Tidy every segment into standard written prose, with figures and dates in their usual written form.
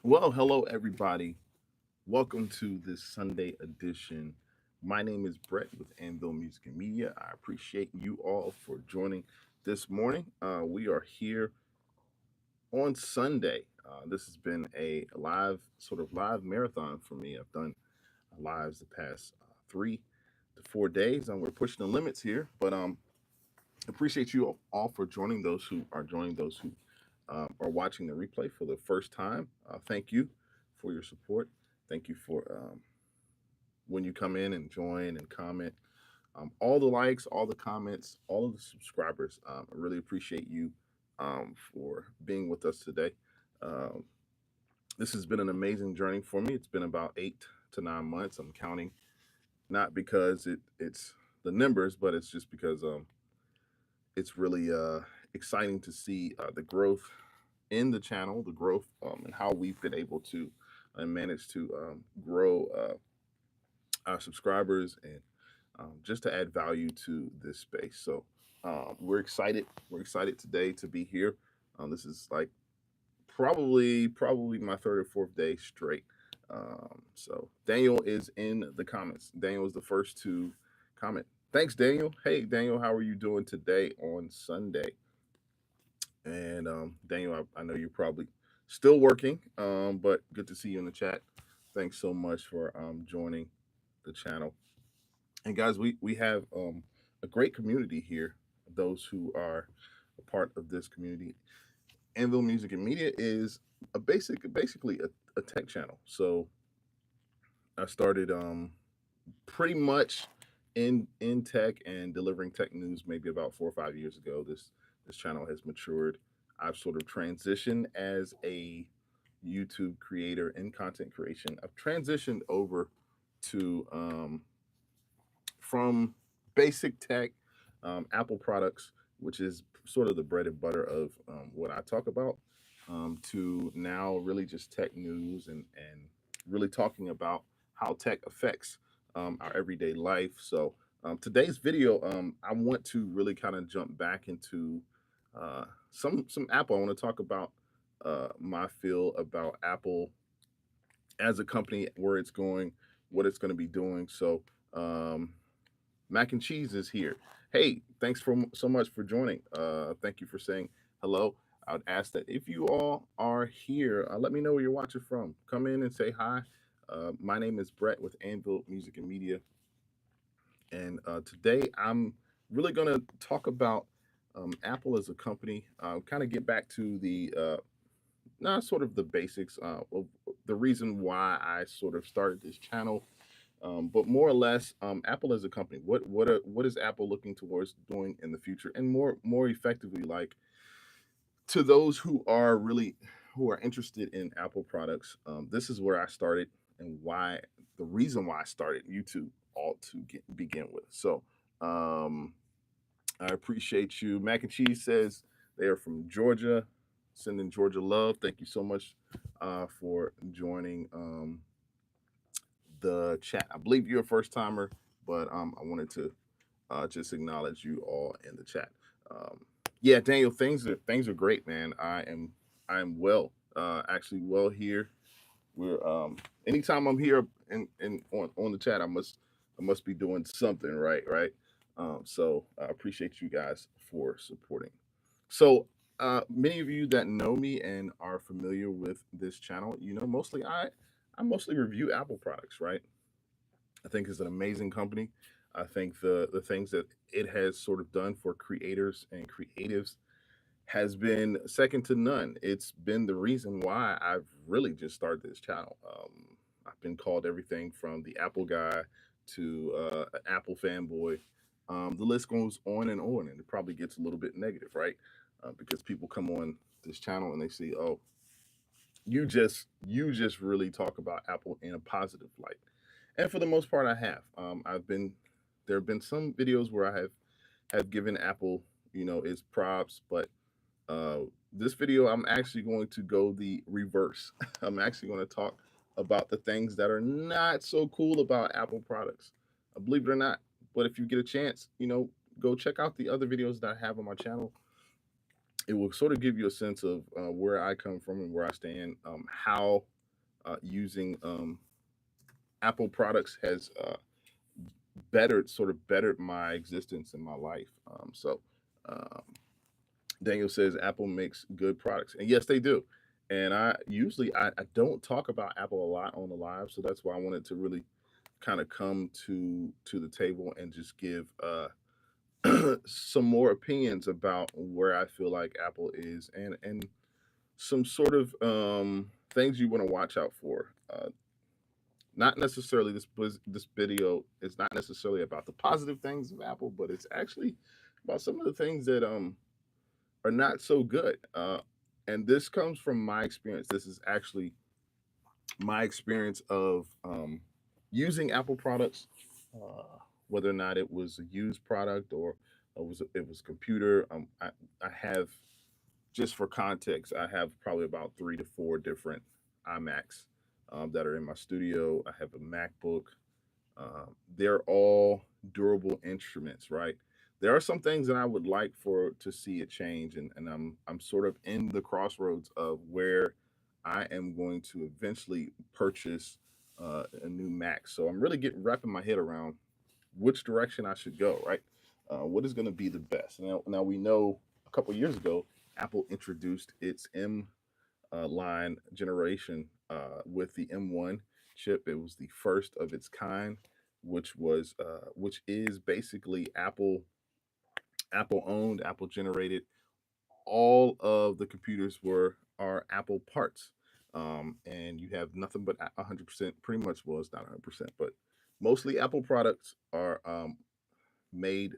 Well, hello everybody. Welcome to this Sunday edition. My name is Brett with Anvil Music and Media. I appreciate you all for joining this morning. We are here on Sunday. This has been a live marathon for me. I've done lives the past 3 to 4 days, and we're pushing the limits here. But appreciate you all for joining. Those who are joining, those who are watching the replay for the first time. Thank you for your support. Thank you for when you come in and join and comment. All the likes, all the comments, all of the subscribers. I really appreciate you for being with us today. Um, this has been an amazing journey for me. It's been about 8 to 9 months. I'm counting, not because it's the numbers, but it's just because it's really exciting to see the growth in the channel, the growth and how we've been able to manage to grow our subscribers and just to add value to this space. So we're excited. We're excited today to be here. This is like probably my third or fourth day straight. So Daniel is in the comments. Daniel is the first to comment. Thanks, Daniel. Hey, Daniel, how are you doing today on Sunday? And Daniel, I know you're probably still working, but good to see you in the chat. Thanks so much for joining the channel. And guys, we have a great community here. Those who are a part of this community, Anvil Music and Media is basically a tech channel. So I started pretty much in tech and delivering tech news maybe about 4 or 5 years ago. This channel has matured. I've sort of transitioned as a YouTube creator and content creation. I've transitioned over to from basic tech, Apple products, which is sort of the bread and butter of what I talk about, to now really just tech news and really talking about how tech affects our everyday life. So today's video, I want to really kind of jump back into some Apple. I want to talk about my feel about Apple as a company, where it's going, what it's going to be doing. So um, Mac and Cheese is here. Hey, thanks for so much for joining. Thank you for saying hello. I would ask that if you all are here, let me know where you're watching from. Come in and say hi. My name is Brett with Anvil Music and Media, and today I'm really going to talk about Apple as a company. Kind of get back to the not sort of the basics of the reason why I sort of started this channel, but more or less, Apple as a company. What is Apple looking towards doing in the future, and more effectively, like to those who are interested in Apple products. This is where I started, and why the reason why I started YouTube all to begin with. So I appreciate you. Mac and Cheese says they are from Georgia, sending Georgia love. Thank you so much for joining the chat. I believe you're a first timer, but I wanted to just acknowledge you all in the chat. Um, yeah, Daniel, things are great, man. I am well, actually well here. We're anytime I'm here in on the chat, I must be doing something right, right. So I appreciate you guys for supporting. So many of you that know me and are familiar with this channel, I mostly review Apple products, right? I think it's an amazing company. I think the things that it has sort of done for creators and creatives has been second to none. It's been the reason why I've really just started this channel. I've been called everything from the Apple guy to an Apple fanboy. The list goes on, and it probably gets a little bit negative, right? Because people come on this channel and they see, oh, you just really talk about Apple in a positive light, and for the most part, I have. There have been some videos where I have given Apple, its props, but uh, this video, I'm actually going to go the reverse. I'm actually going to talk about the things that are not so cool about Apple products. Believe it or not. But if you get a chance, go check out the other videos that I have on my channel. it will sort of give you a sense of where I come from and where I stand, how using Apple products has bettered my existence in my life. Um, Daniel says Apple makes good products, and yes, they do. And I don't talk about Apple a lot on the live, so that's why I wanted to really kind of come to the table and just give some more opinions about where I feel like Apple is, and some sort of things you want to watch out for. Not necessarily this video is not necessarily about the positive things of Apple, but it's actually about some of the things that are not so good. And this comes from my experience. This is actually my experience of using Apple products, whether or not it was a used product or it was a computer. I have, just for context, I have probably about 3 to 4 different iMacs that are in my studio. I have a MacBook. They're all durable instruments, right? There are some things that I would like for to see it change, and I'm sort of in the crossroads of where I am going to eventually purchase a new Mac. So I'm really getting wrapping my head around which direction I should go, right? What is going to be the best? Now we know a couple years ago, Apple introduced its M line generation with the M1 chip. It was the first of its kind, which is basically Apple owned, Apple generated. All of the computers were are Apple parts, and you have nothing but 100%. Pretty much, well, it's not 100%, but mostly Apple products are made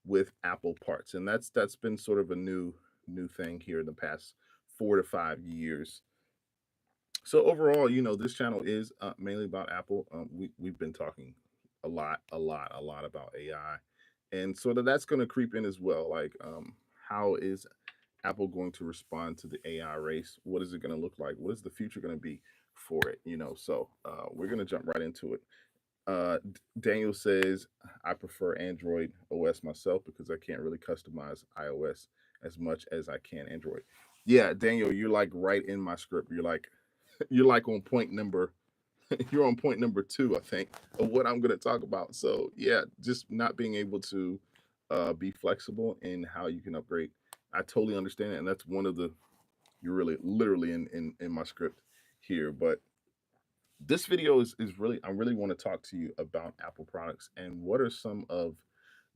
with Apple parts, and that's been sort of a new thing here in the past 4 to 5 years. So overall, this channel is mainly about Apple. We've been talking a lot about AI, and sort of that's going to creep in as well. Like, how is Apple going to respond to the AI race? What is it going to look like? What is the future going to be for it? So we're going to jump right into it. Daniel says, I prefer Android OS myself because I can't really customize iOS as much as I can Android. Yeah, Daniel, you're like right in my script. You're like on point number you're on point number 2, I think, of what I'm going to talk about. So yeah, just not being able to be flexible in how you can upgrade. I totally understand it, and that's one of the you're really literally in my script here. But this video is really, I really want to talk to you about Apple products and what are some of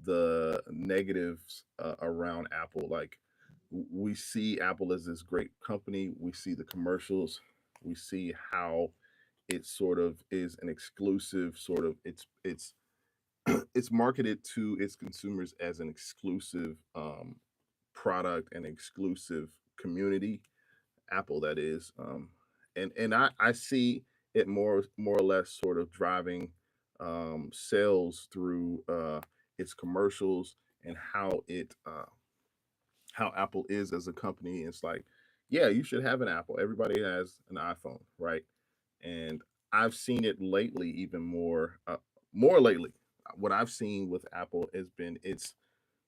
the negatives around Apple. Like, we see Apple as this great company, we see the commercials, we see how it sort of is an exclusive sort of it's marketed to its consumers as an exclusive product and exclusive community, Apple that is. And I see it more or less sort of driving sales through its commercials and how Apple is as a company. It's like, yeah, you should have an Apple. Everybody has an iPhone, right? And I've seen it lately, even more lately. What I've seen with Apple has been it's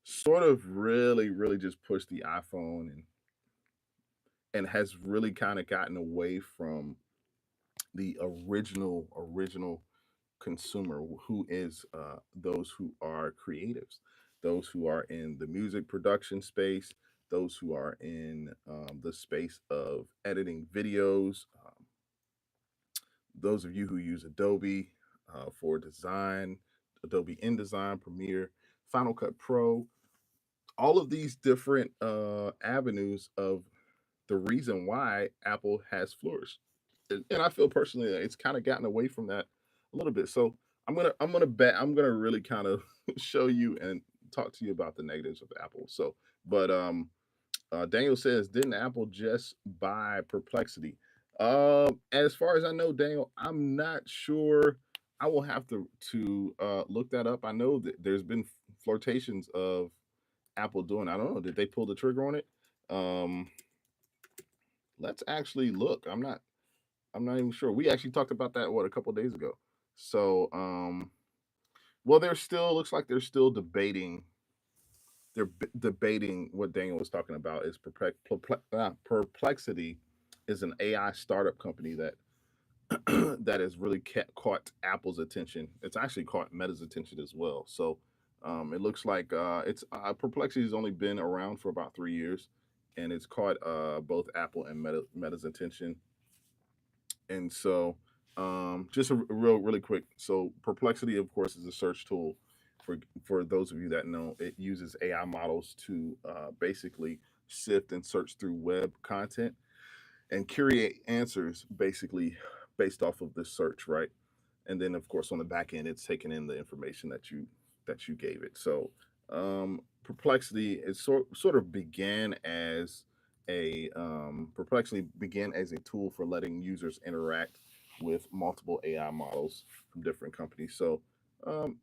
sort of really just pushed the iPhone and has really kind of gotten away from the original consumer, who is those who are creatives, those who are in the music production space, those who are in the space of editing videos, those of you who use Adobe for design, Adobe InDesign, Premiere, Final Cut Pro, all of these different avenues of the reason why Apple has flourished. And I feel personally that it's kind of gotten away from that a little bit. So I'm gonna really kind of show you and talk to you about the negatives of Apple. So, but Daniel says, didn't Apple just buy Perplexity? As far as I know, Daniel, I'm not sure. I will have to look that up. I know that there's been flirtations of Apple doing. I don't know. Did they pull the trigger on it? Um, let's actually look. I'm not even sure. We actually talked about that a couple days ago. So well, they're still looks like they're still debating debating what Daniel was talking about is Perplexity is an AI startup company that that has really caught Apple's attention. It's actually caught Meta's attention as well. So it looks like it's Perplexity has only been around for about 3 years, and it's caught both Apple and Meta's attention. And so, just a really quick. So, Perplexity, of course, is a search tool. For those of you that know, it uses AI models to basically sift and search through web content and curate answers basically based off of this search, right? And then of course on the back end, it's taking in the information that you gave it. So Perplexity is sort of began as a Perplexity began as a tool for letting users interact with multiple AI models from different companies. So um,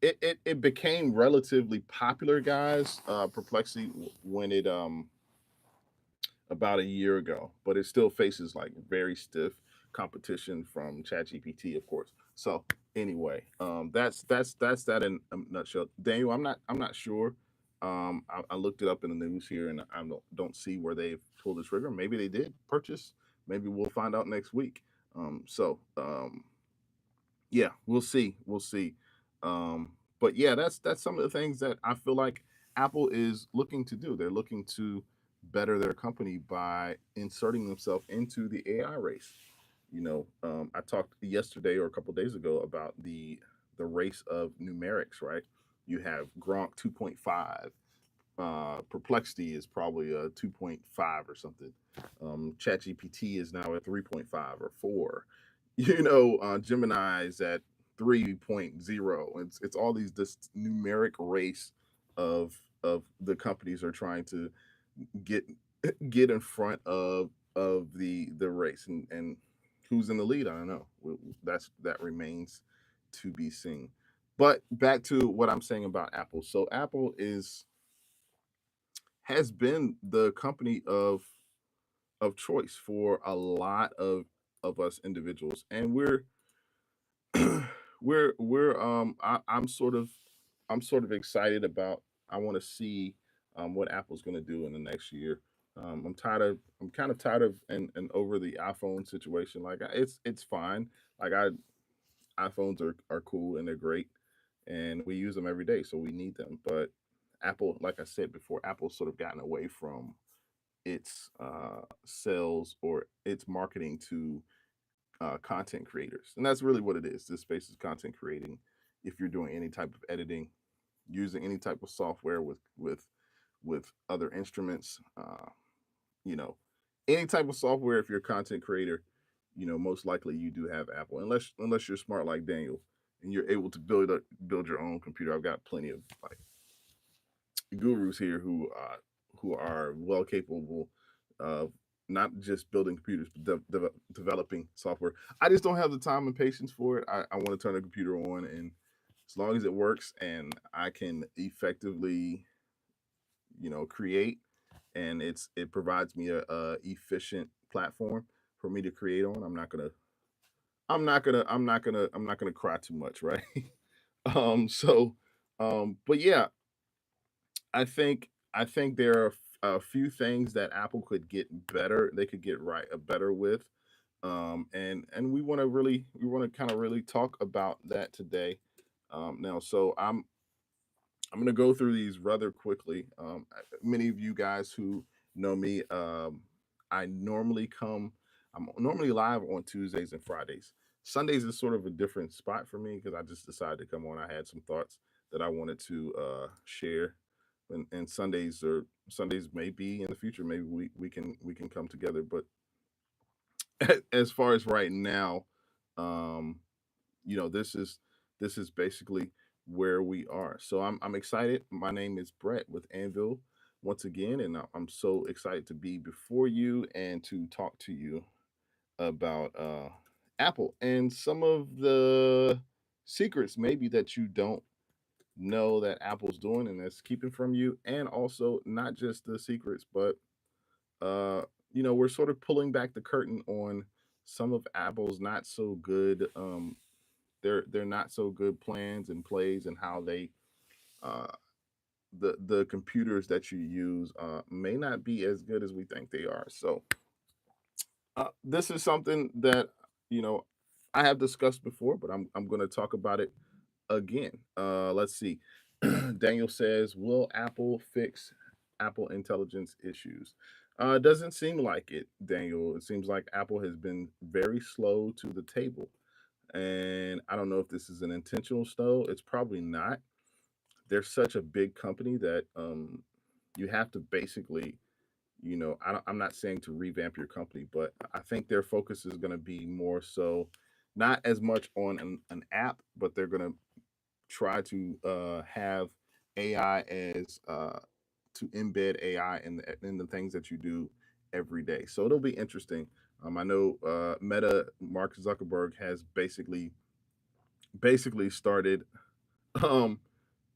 it became relatively popular, guys. Perplexity when it about a year ago, but it still faces like very stiff competition from ChatGPT, of course. So anyway, that's that in a nutshell. Daniel, I'm not sure. I looked it up in the news here, and I don't see where they've pulled the trigger. Maybe they did purchase. Maybe we'll find out next week. Yeah, we'll see. We'll see. But yeah, that's some of the things that I feel like Apple is looking to do. They're looking to better their company by inserting themselves into the AI race. I talked yesterday or a couple days ago about the race of numerics, right? You have Gronk 2.5. Perplexity is probably a 2.5 or something. ChatGPT is now at 3.5 or 4. Gemini is at 3.0. It's all this numeric race of the companies are trying to get get in front of the race, and who's in the lead, I don't know. That remains to be seen. But back to what I'm saying about Apple. So Apple is has been the company of choice for a lot of us individuals, and I'm sort of excited about. I want to see what Apple's going to do in the next year. I'm kind of tired of and over the iPhone situation. Like it's fine. Like iPhones are cool and they're great, and we use them every day, so we need them. But Apple, like I said before, Apple's sort of gotten away from its sales or its marketing to content creators, and that's really what it is. This space is content creating. If you're doing any type of editing, using any type of software with other instruments, you know, any type of software. If you're a content creator, most likely you do have Apple, unless you're smart like Daniel and you're able to build your own computer. I've got plenty of like gurus here who are well capable of not just building computers but developing software. I just don't have the time and patience for it. I want to turn the computer on, and as long as it works and I can effectively create, and it provides me a efficient platform for me to create on, I'm not gonna cry too much, right? So but yeah, I think there are a few things that Apple could get better. They could get right better with, and we want to kind of really talk about that today. Now, so I'm going to go through these rather quickly. Many of you guys who know me, I normally come. I'm normally live on Tuesdays and Fridays. Sundays is sort of a different spot for me because I just decided to come on. I had some thoughts that I wanted to share, and Sundays may be in the future. Maybe we can come together. But as far as right now, um, this is basically where we are. So I'm excited. My name is Brett with Anvil once again, and I'm so excited to be before you and to talk to you about Apple and some of the secrets maybe that you don't know that Apple's doing and that's keeping from you, and also not just the secrets, but uh, we're sort of pulling back the curtain on some of Apple's not so good they're not so good plans and plays and how they uh, the computers that you use may not be as good as we think they are. So this is something that you know I have discussed before, but I'm going to talk about it again. Let's see. Daniel says, "Will Apple fix Apple intelligence issues?" Doesn't seem like it, Daniel. It seems like Apple has been very slow to the table, and I don't know if this is an intentional slow. It's probably not. They're such a big company that you have to basically, I'm not saying to revamp your company, but I think their focus is going to be more so not as much on an app, but they're going to try to have AI as to embed AI in the things that you do every day. So it'll be interesting. I know Meta Mark Zuckerberg has basically started um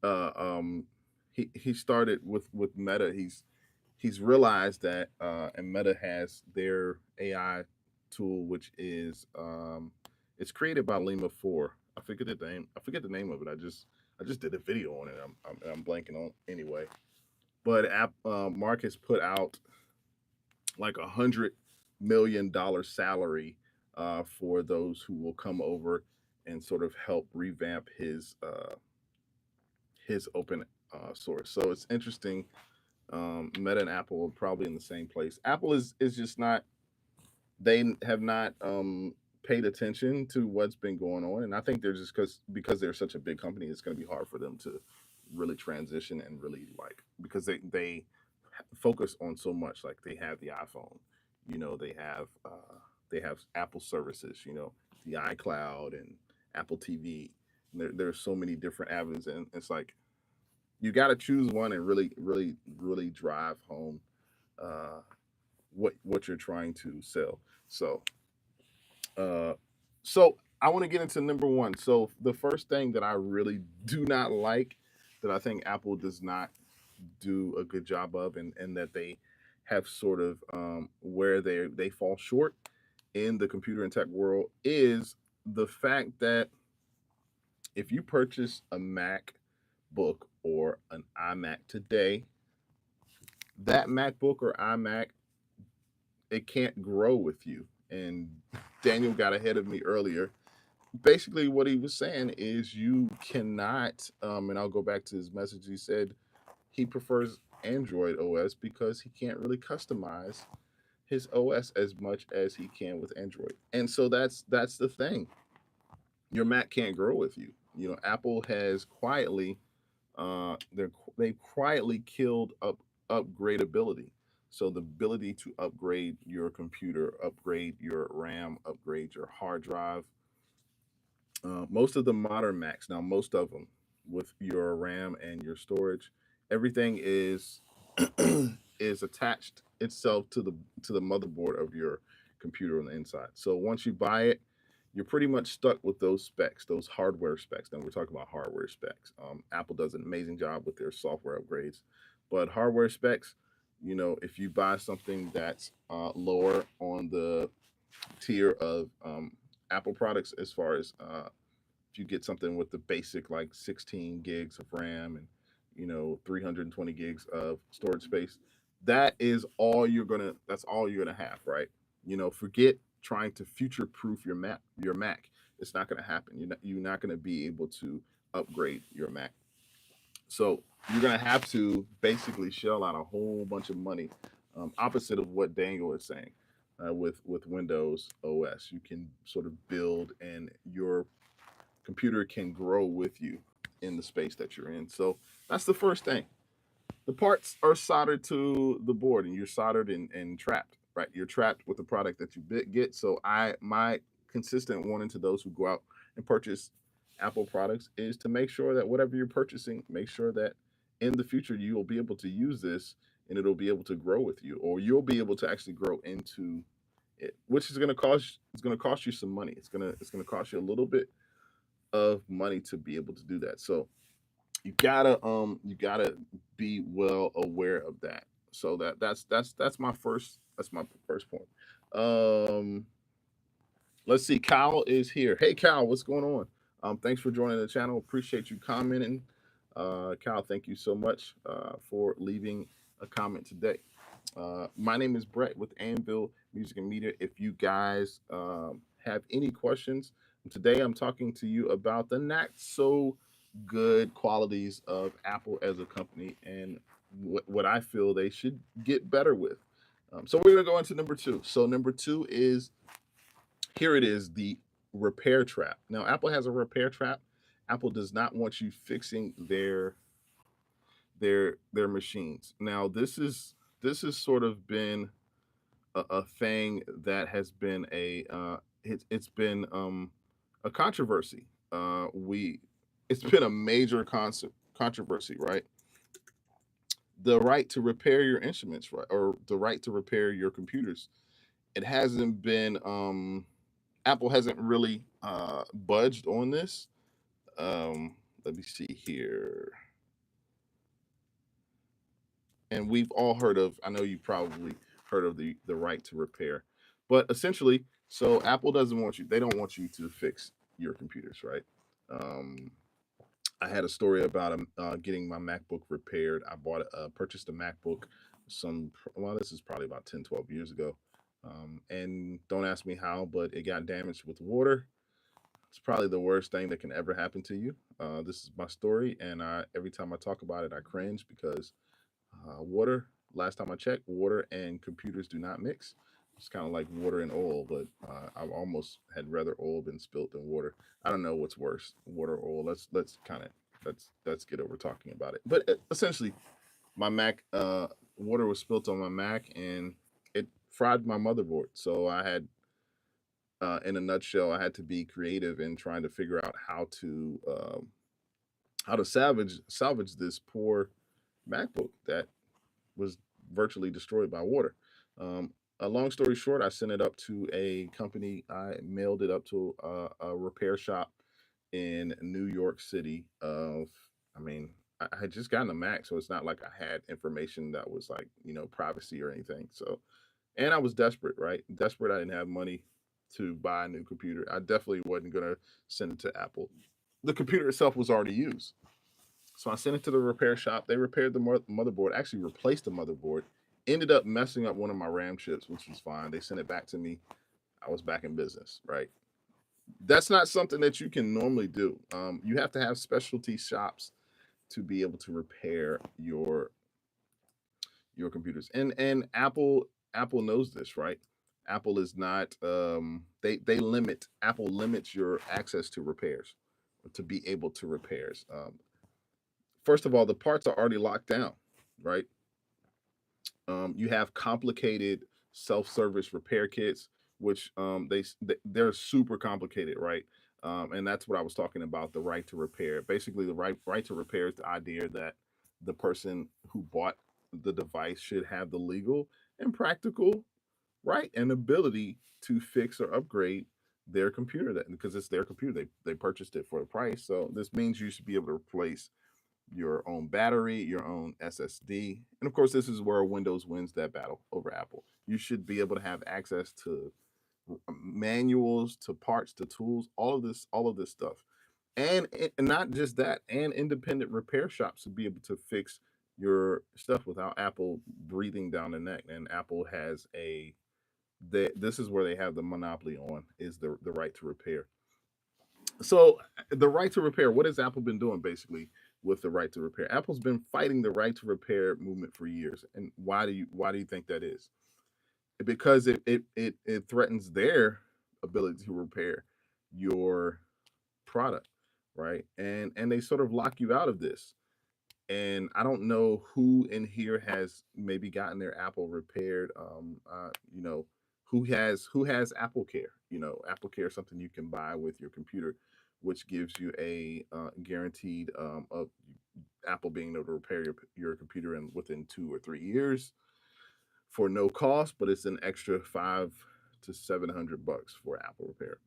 uh um he started with Meta. He's realized that and Meta has their AI tool, which is it's created by Lima 4. I forget the name. I forget the name of it. I just did a video on it. I'm blanking on anyway. But Mark has put out like $100 million salary for those who will come over and sort of help revamp his open source. So it's interesting. Meta and Apple are probably in the same place. Apple is just not. They have not paid attention to what's been going on, and I think they're just because they're such a big company, it's going to be hard for them to really transition and really like because they focus on so much. Like they have the iPhone, they have Apple services, the iCloud and Apple TV. And there's so many different avenues, and it's like you got to choose one and really, really, really drive home uh, what you're trying to sell. So, uh, so I want to get into number one. So the first thing that I really do not like, that I think Apple does not do a good job of, and that they have sort of where they fall short in the computer and tech world is the fact that if you purchase a MacBook or an iMac today, that MacBook or iMac, it can't grow with you. And Daniel got ahead of me earlier. Basically, what he was saying is you cannot, and I'll go back to his message. He said he prefers Android OS because he can't really customize his OS as much as he can with Android. And so that's the thing. Your Mac can't grow with you. Apple has quietly they quietly killed upgradability. So the ability to upgrade your computer, upgrade your RAM, upgrade your hard drive. Most of the modern Macs now, most of them with your RAM and your storage, everything is is attached itself to the motherboard of your computer on the inside. So once you buy it, you're pretty much stuck with those specs, those hardware specs. Now we're talking about hardware specs. Apple does an amazing job with their software upgrades, but hardware specs, if you buy something that's lower on the tier of Apple products, as far as if you get something with the basic like 16 gigs of RAM and 320 gigs of storage space, that's all you're gonna have, right? Forget trying to future proof your Mac. It's not gonna happen. You're not gonna be able to upgrade your Mac. So you're gonna have to basically shell out a whole bunch of money, opposite of what Daniel is saying. With Windows OS, you can sort of build, and your computer can grow with you in the space that you're in. So that's the first thing. The parts are soldered to the board, and you're soldered and trapped, right? You're trapped with the product that you get. So my consistent warning to those who go out and purchase Apple products is to make sure that whatever you're purchasing, make sure that in the future you will be able to use this, and it'll be able to grow with you, or you'll be able to actually grow into it, which is going to cost you some money. It's going to cost you a little bit of money to be able to do that. So you gotta be well aware of that. So that's my first point. Um, let's see. Kyle is here. Hey Kyle, what's going on? Thanks for joining the channel. Appreciate you commenting. Kyle, thank you so much for leaving a comment today. My name is Brett with Anvil Music and Media. If you guys have any questions, today I'm talking to you about the not so good qualities of Apple as a company and what I feel they should get better with. So we're going to go into number two. So, number two is here it is, the repair trap. Now, Apple has a repair trap. Apple does not want you fixing their machines. Now, this has sort of been a thing that has been it's been a controversy. We It's been a major controversy, right? The right to repair your instruments, right, or the right to repair your computers. It hasn't been Apple hasn't really budged on this. Let me see here. And we've all heard of, I know you probably heard of the right to repair. But essentially, so Apple doesn't want you, they don't want you to fix your computers, right? Um, I had a story about getting my MacBook repaired. Purchased a MacBook well, this is probably about 10, 12 years ago. And don't ask me how, but it got damaged with water. It's probably the worst thing that can ever happen to you. This is my story, and every time I talk about it, I cringe because water, last time I checked, water and computers do not mix. It's kind of like water and oil, but I've almost had rather oil been spilt than water. I don't know what's worse, water or oil. Let's get over talking about it. But essentially, my Mac, water was spilt on my Mac, and it fried my motherboard. So I had, in a nutshell, I had to be creative in trying to figure out how to salvage this poor MacBook that was virtually destroyed by water. A long story short, I sent it up to a company. I mailed it up to a repair shop in New York City. I mean, I had just gotten a Mac, so it's not like I had information that was like, privacy or anything. So, and I was desperate, right? Desperate. I didn't have money to buy a new computer. I definitely wasn't gonna send it to Apple. The computer itself was already used. So I sent it to the repair shop. They repaired the motherboard, actually replaced the motherboard, ended up messing up one of my RAM chips, which was fine. They sent it back to me. I was back in business, right? That's not something that you can normally do. You have to have specialty shops to be able to repair your computers. And Apple knows this, right? Apple is not they limit Apple limits your access to repairs, to be able to repairs. First of all, the parts are already locked down, right? You have complicated self-service repair kits, which they're super complicated, right? And that's what I was talking about, the right to repair. Basically, the right to repair is the idea that the person who bought the device should have the legal and practical right and ability to fix or upgrade their computer, that because it's their computer, they purchased it for a price. So this means you should be able to replace your own battery, your own SSD. And of course, this is where Windows wins that battle over Apple. You should be able to have access to manuals, to parts, to tools, all of this stuff. And not just that, and independent repair shops to be able to fix your stuff without Apple breathing down the neck. And Apple has this is where they have the monopoly on, is the right to repair. So the right to repair, what has Apple been doing basically with the right to repair? Apple's been fighting the right to repair movement for years. And why do you think that is? Because it threatens their ability to repair your product, right? And they sort of lock you out of this. And I don't know who in here has maybe gotten their Apple repaired. Who has Apple Care. Apple Care is something you can buy with your computer, which gives you a guaranteed of Apple being able to repair your computer in within 2 or 3 years for no cost, but it's an extra $500 to $700 for Apple repair.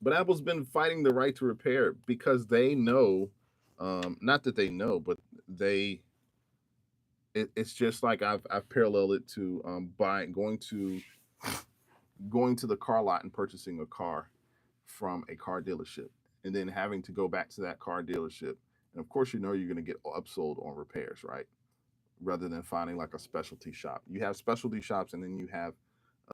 But Apple's been fighting the right to repair because they know, not that they know, but it's just like I've paralleled it to buying going to the car lot and purchasing a car from a car dealership, and then having to go back to that car dealership And of course, you know you're going to get upsold on repairs, right? Rather than finding like a specialty shop. You have specialty shops, and then you have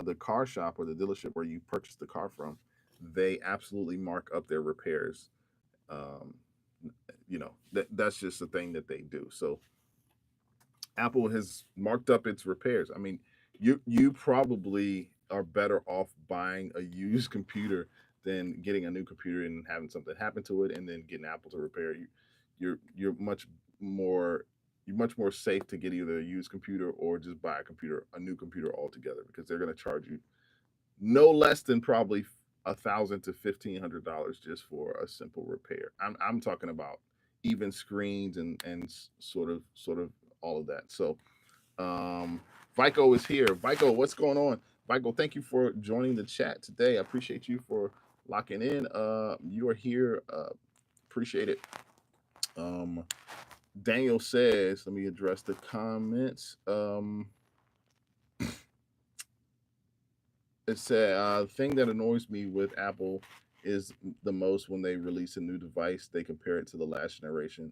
the car shop or the dealership where you purchase the car from. They absolutely mark up their repairs. Um, that's just the thing that they do. So Apple has marked up its repairs. I mean, you probably are better off buying a used computer than getting a new computer and having something happen to it and then getting Apple to repair you. You're more much more safe to get either a used computer or just buy a new computer altogether, because they're going to charge you no less than probably $1,000 to $1,500 just for a simple repair. I'm talking about even screens and sort of all of that. So Vico is here. Vico, what's going on? Vico, thank you for joining the chat today. I appreciate you for locking in. You are here. Appreciate it. Daniel says, let me address the comments. It said, the thing that annoys me with Apple is the most when they release a new device, they compare it to the last generation,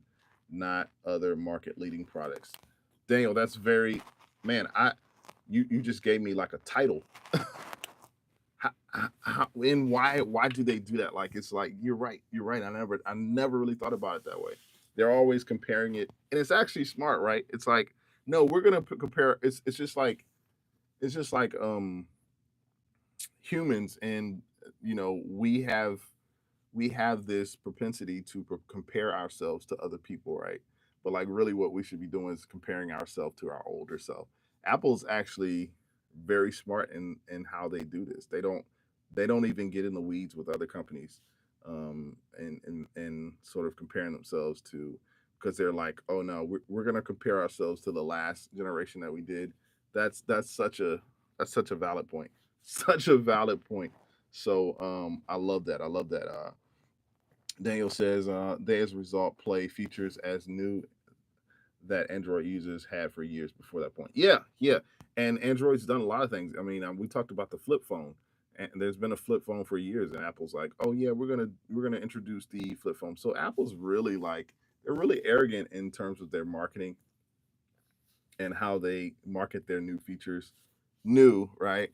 not other market leading products. Daniel, that's very, man, you just gave me like a title. And why do they do that? Like, it's like, you're right. I never really thought about it that way. They're always comparing it, and it's actually smart, right? It's like, no, we're gonna compare. It's just like humans, and we have this propensity to compare ourselves to other people, right? But like, really what we should be doing is comparing ourselves to our older self. Apple's actually very smart in how they do this. They don't even get in the weeds with other companies, and sort of comparing themselves to, because they're like, oh no, we're going to compare ourselves to the last generation that we did. That's such a valid point. Such a valid point. So I love that. I love that. Daniel says, they as a result play features as new that Android users had for years before that point. Yeah, yeah. And Android's done a lot of things. I mean, we talked about the flip phone, and there's been a flip phone for years, and Apple's like, oh yeah, we're gonna introduce the flip phone. So Apple's really like, they're really arrogant in terms of their marketing and how they market their new features. New, right?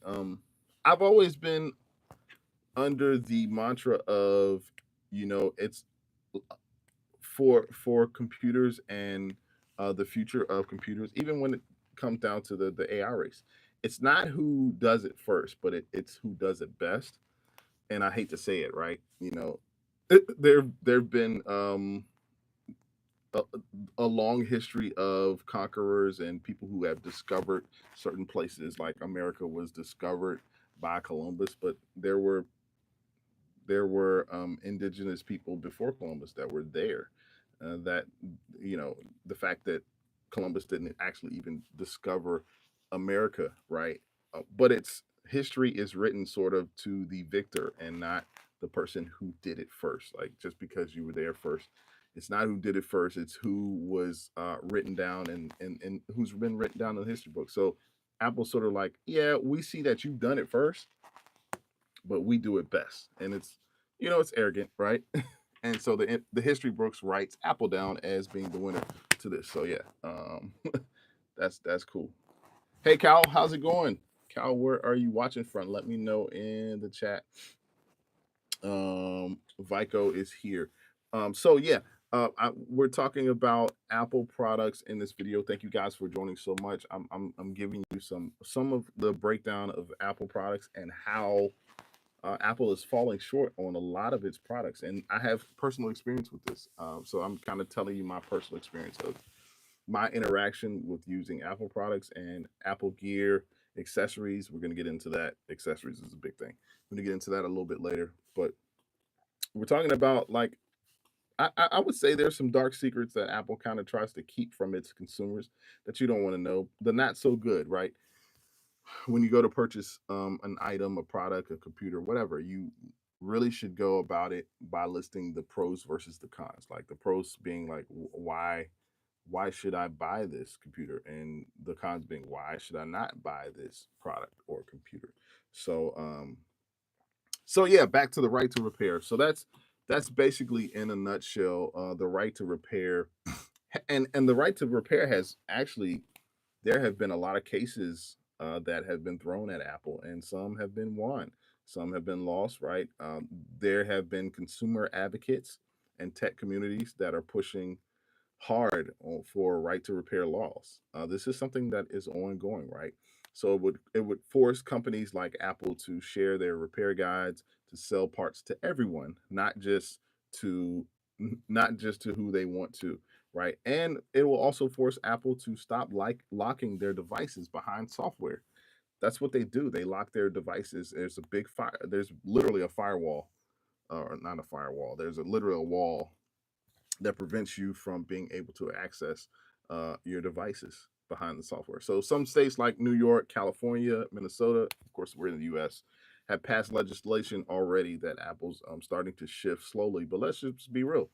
I've always been under the mantra of, it's for computers and the future of computers, even when it comes down to the AI race. It's not who does it first, but it's who does it best. And I hate to say it, right? There've been a, a long history of conquerors and people who have discovered certain places. Like America was discovered by Columbus, but there were indigenous people before Columbus that were there. That the fact that Columbus didn't actually even discover America, right? But its history is written sort of to the victor and not the person who did it first. Like, just because you were there first, it's not who did it first. It's who was written down, and who's been written down in the history book. So Apple's sort of like, yeah, we see that you've done it first, but we do it best. And it's arrogant, right? And so the history books writes Apple down as being the winner to this. So yeah, that's cool. Hey Cal, how's it going? Cal, where are you watching from? Let me know in the chat. Vico is here. So yeah, we're talking about Apple products in this video. Thank you guys for joining so much. I'm giving you some of the breakdown of Apple products and how Apple is falling short on a lot of its products, and I have personal experience with this. So I'm kind of telling you my personal experience of my interaction with using Apple products and Apple Gear accessories. We're going to get into that. Accessories is a big thing. I'm going to get into that a little bit later, but we're talking about, like, I would say there's some dark secrets that Apple kind of tries to keep from its consumers that you don't want to know. The not so good, right? When you go to purchase an item, a product, a computer, whatever, you really should go about it by listing the pros versus the cons. Like, the pros being like, why should I buy this computer, and the cons being, why should I not buy this product or computer. So yeah, back to the right to repair. So that's basically in a nutshell the right to repair. And the right to repair has actually, there have been a lot of cases that have been thrown at Apple, and some have been won, some have been lost. Right? There have been consumer advocates and tech communities that are pushing hard for right to repair laws. This is something that is ongoing, right? So it would force companies like Apple to share their repair guides, to sell parts to everyone, to not just to who they want to, right? And it will also force Apple to stop locking their devices behind software. That's what they do. They lock their devices. There's a big fire. There's literally a firewall, or not a firewall. There's a literal wall that prevents you from being able to access your devices behind the software. So some states like New York, California, Minnesota, of course, we're in the U.S., have passed legislation already that Apple's starting to shift slowly. But let's just be real.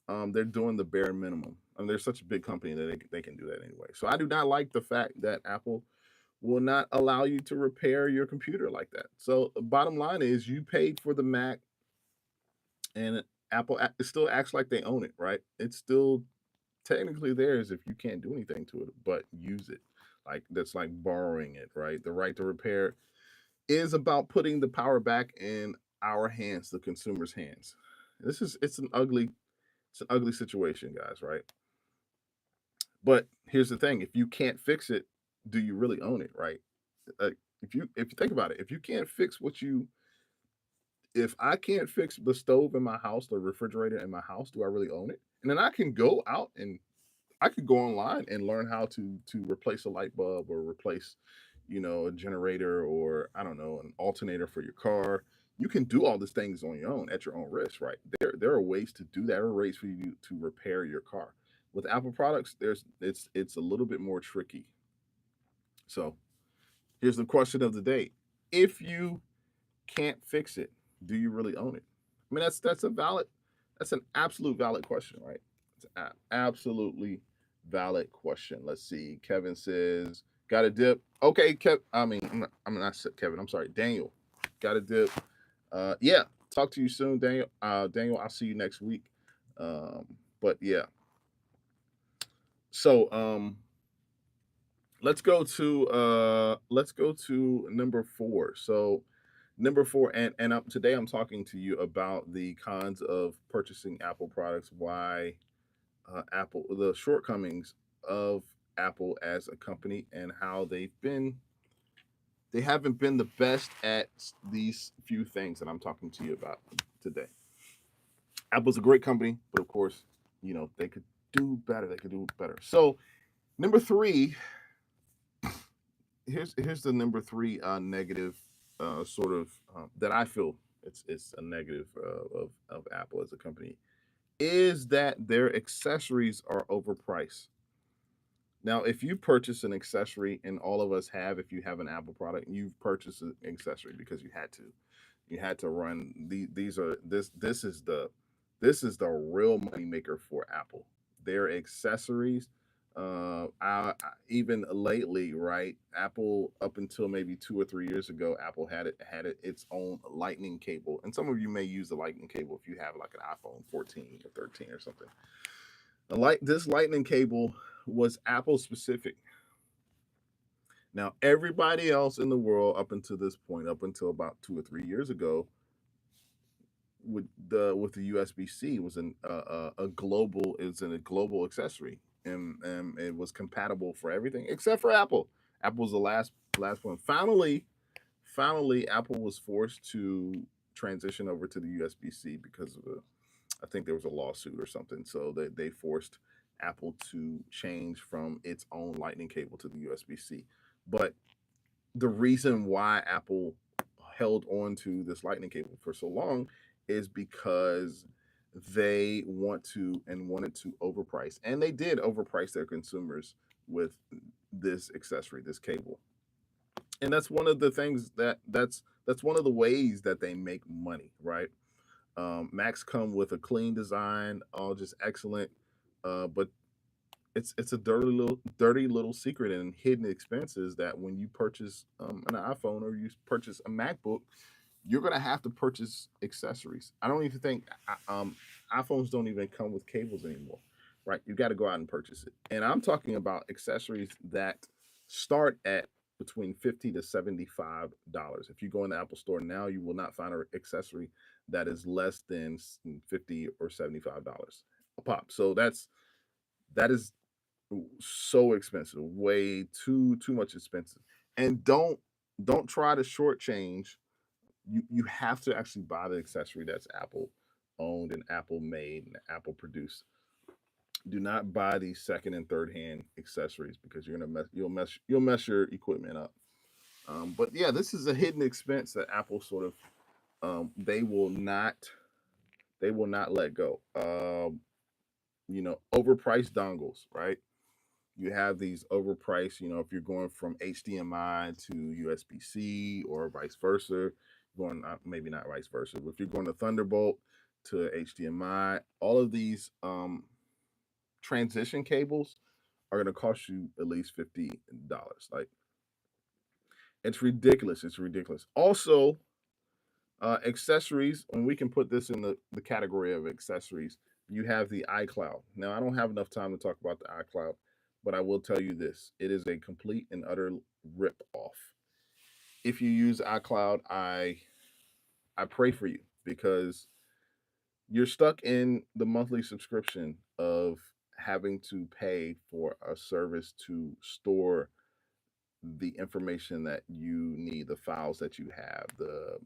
They're doing the bare minimum. I mean, they're such a big company that they can do that anyway. So I do not like the fact that Apple will not allow you to repair your computer like that. So the bottom line is you paid for the Mac, and Apple it still acts like they own it, right? It's still technically theirs if you can't do anything to it but use it. Like that's like borrowing it, right? The right to repair is about putting the power back in our hands, the consumer's hands. It's an ugly situation, guys, right? But here's the thing: if you can't fix it, do you really own it, right? If you think about it, if you can't fix what you if I can't fix the stove in my house, the refrigerator in my house, do I really own it? And then I could go online and learn how to replace a light bulb, or replace, a generator, or I don't know, an alternator for your car. You can do all these things on your own at your own risk, right? There are ways to do that. There are ways for you to repair your car. With Apple products, it's a little bit more tricky. So here's the question of the day: if you can't fix it, do you really own it? I mean, that's an absolute valid question, right? It's an absolutely valid question. Let's see. Kevin says, "Got a dip." Okay, Kev. I'm not Kevin. I'm sorry, Daniel. Got a dip. Yeah. Talk to you soon, Daniel. Daniel, I'll see you next week. Um, but yeah. So let's go to number 4. So number 4, and today I'm talking to you about the cons of purchasing Apple products, why the shortcomings of Apple as a company, and how they haven't been the best at these few things that I'm talking to you about today. Apple's a great company, but of course, they could do better. They could do better. So number 3, here's the number 3 negative, sort of, that I feel it's a negative of Apple as a company, is that their accessories are overpriced. Now, if you purchase an accessory, and all of us have, if you have an Apple product, you've purchased an accessory because you had to. You had to run these are this is the real money maker for Apple. Their accessories. Even lately, right? Apple, up until maybe 2 or 3 years ago, Apple had its own lightning cable, and some of you may use the lightning cable if you have like an iPhone 14 or 13 or something. This lightning cable was Apple specific. Now, everybody else in the world up until this point, up until about 2 or 3 years ago, with the USB C, was a global is a global accessory, and it was compatible for everything except for Apple. Apple was the last one. Finally, Apple was forced to transition over to the USB C because of I think there was a lawsuit or something. So they forced Apple to change from its own Lightning cable to the USB C. But the reason why Apple held on to this Lightning cable for so long is because they wanted to overprice, and they did overprice their consumers with this accessory, this cable. And that's one of the things that's one of the ways that they make money, right? Macs come with a clean design, all just excellent, but it's a dirty little secret and hidden expenses that when you purchase an iPhone, or you purchase a MacBook, you're gonna have to purchase accessories. I don't even think iPhones don't even come with cables anymore, right? You got to go out and purchase it. And I'm talking about accessories that start at between $50 to $75. If you go in the Apple Store now, you will not find an accessory that is less than $50 or $75 a pop. So that is so expensive, way too much expensive. And don't try to shortchange. You have to actually buy the accessory that's Apple owned and Apple made and Apple produced. Do not buy these second and third hand accessories because you'll mess your equipment up. But yeah, this is a hidden expense that Apple sort of they will not let go. Overpriced dongles, right? You have these overpriced, if you're going from HDMI to USB-C or vice versa, going maybe not vice versa, but if you're going to Thunderbolt to HDMI, all of these transition cables are going to cost you at least $50. Like, it's ridiculous. It's ridiculous. Also, accessories, and we can put this in the category of accessories. You have the iCloud. Now, I don't have enough time to talk about the iCloud, but I will tell you this: it is a complete and utter rip off. If you use iCloud, I pray for you because you're stuck in the monthly subscription of having to pay for a service to store the information that you need, the files that you have, the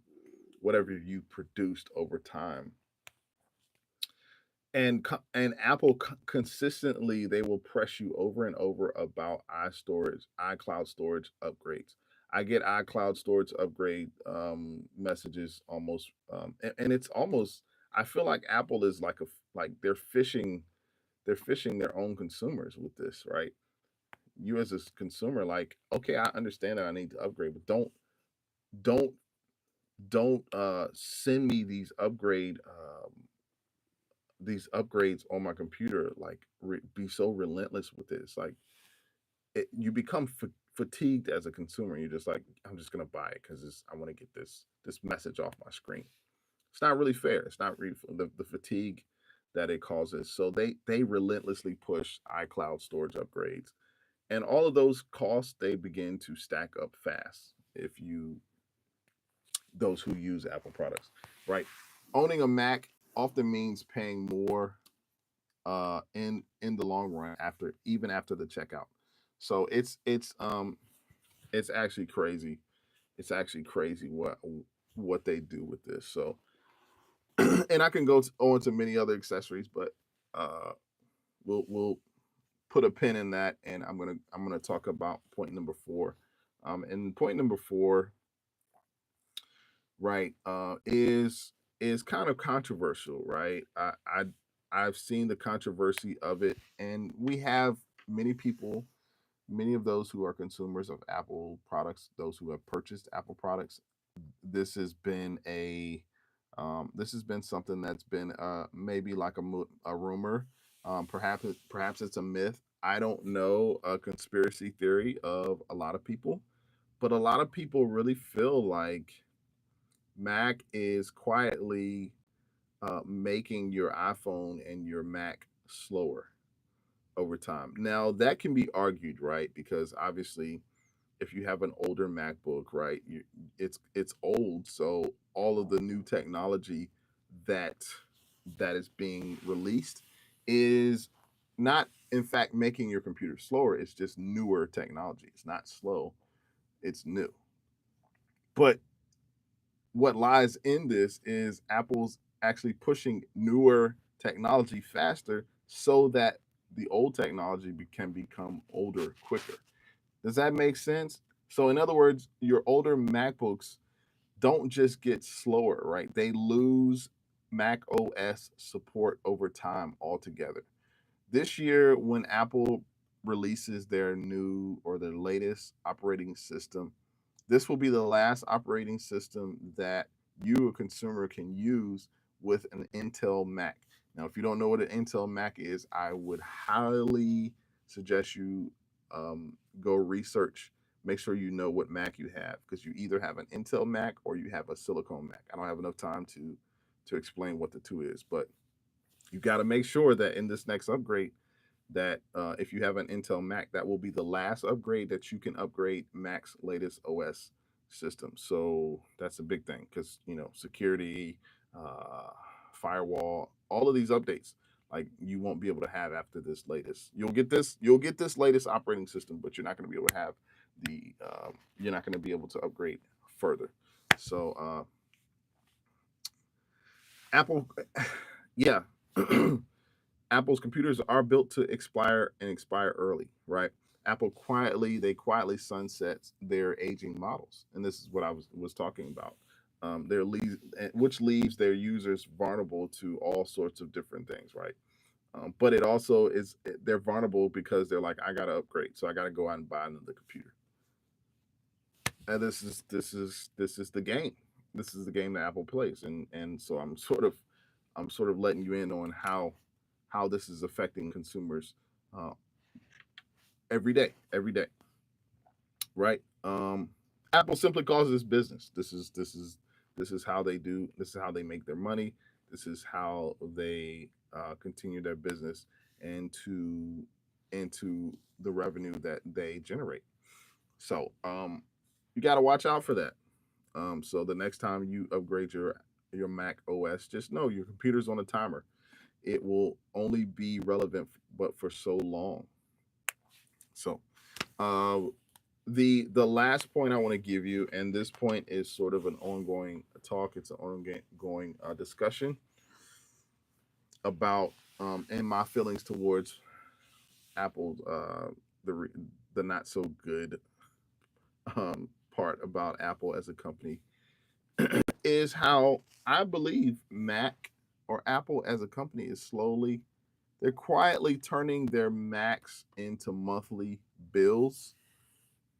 whatever you produced over time. And Apple consistently, they will press you over and over about iCloud storage upgrades. I get iCloud storage upgrade messages almost, and it's almost. I feel like Apple is like they're fishing their own consumers with this, right? You as a consumer, like, okay, I understand that I need to upgrade, but don't send me these upgrades on my computer. Like, be so relentless with this. Like, you become fatigued as a consumer. You're just like, I'm just gonna buy it because I want to get this message off my screen. It's not really fair. It's not really the fatigue that it causes. So they relentlessly push iCloud storage upgrades, and all of those costs, they begin to stack up fast if you those who use Apple products, right? Owning a Mac often means paying more in the long run, after the checkout. So it's actually crazy. It's actually crazy what they do with this. So and I can go on to many other accessories, but uh we'll put a pin in that, and I'm gonna talk about point number four. And point number four, right, is kind of controversial, right? I've seen the controversy of it, and we have many people, many of those who are consumers of Apple products, those who have purchased Apple products. This has been this has been something that's been maybe like a rumor. Perhaps it's a myth. I don't know, a conspiracy theory of a lot of people, but a lot of people really feel like Mac is quietly making your iPhone and your Mac slower over time. Now, that can be argued, right? Because obviously, if you have an older MacBook, right, it's old, so all of the new technology that that is being released is not, in fact, making your computer slower. It's just newer technology. It's not slow. It's new. But what lies in this is Apple's actually pushing newer technology faster so that the old technology can become older quicker. Does that make sense? So, in other words, your older MacBooks don't just get slower, right? They lose Mac OS support over time altogether. This year, when Apple releases their new or their latest operating system, this will be the last operating system that you, a consumer, can use with an Intel Mac. Now, if you don't know what an Intel Mac is, I would highly suggest you go research make sure you know what Mac you have, because you either have an Intel Mac or you have a silicone Mac. I don't have enough time to explain what the two is, but you got to make sure that in this next upgrade, that if you have an Intel Mac, that will be the last upgrade that you can upgrade Mac's latest OS system. So that's a big thing, because security, uh, firewall, all of these updates, like, you won't be able to have after this latest. You'll get this latest operating system, but you're not going to be able to have you're not going to be able to upgrade further. So Apple, yeah. Apple's computers are built to expire early, right? They quietly sunsets their aging models, and this is what I was talking about. Which leaves their users vulnerable to all sorts of different things, right? But it also they're vulnerable because they're like, I gotta upgrade, so I gotta go out and buy another computer. And this is the game. This is the game that Apple plays, and so I'm sort of letting you in on how this is affecting consumers uh, every day, right? Apple simply calls this business. This is how they do. This is how they make their money. This is how they continue their business into the revenue that they generate. So you got to watch out for that. So the next time you upgrade your Mac OS, just know your computer's on a timer. It will only be relevant, but for so long. So, uh, the last point I want to give you, and this point is sort of an ongoing talk. It's an ongoing discussion about and my feelings towards Apple's the the not so good part about Apple as a company is how I believe Mac or Apple as a company is they're quietly turning their Macs into monthly bills.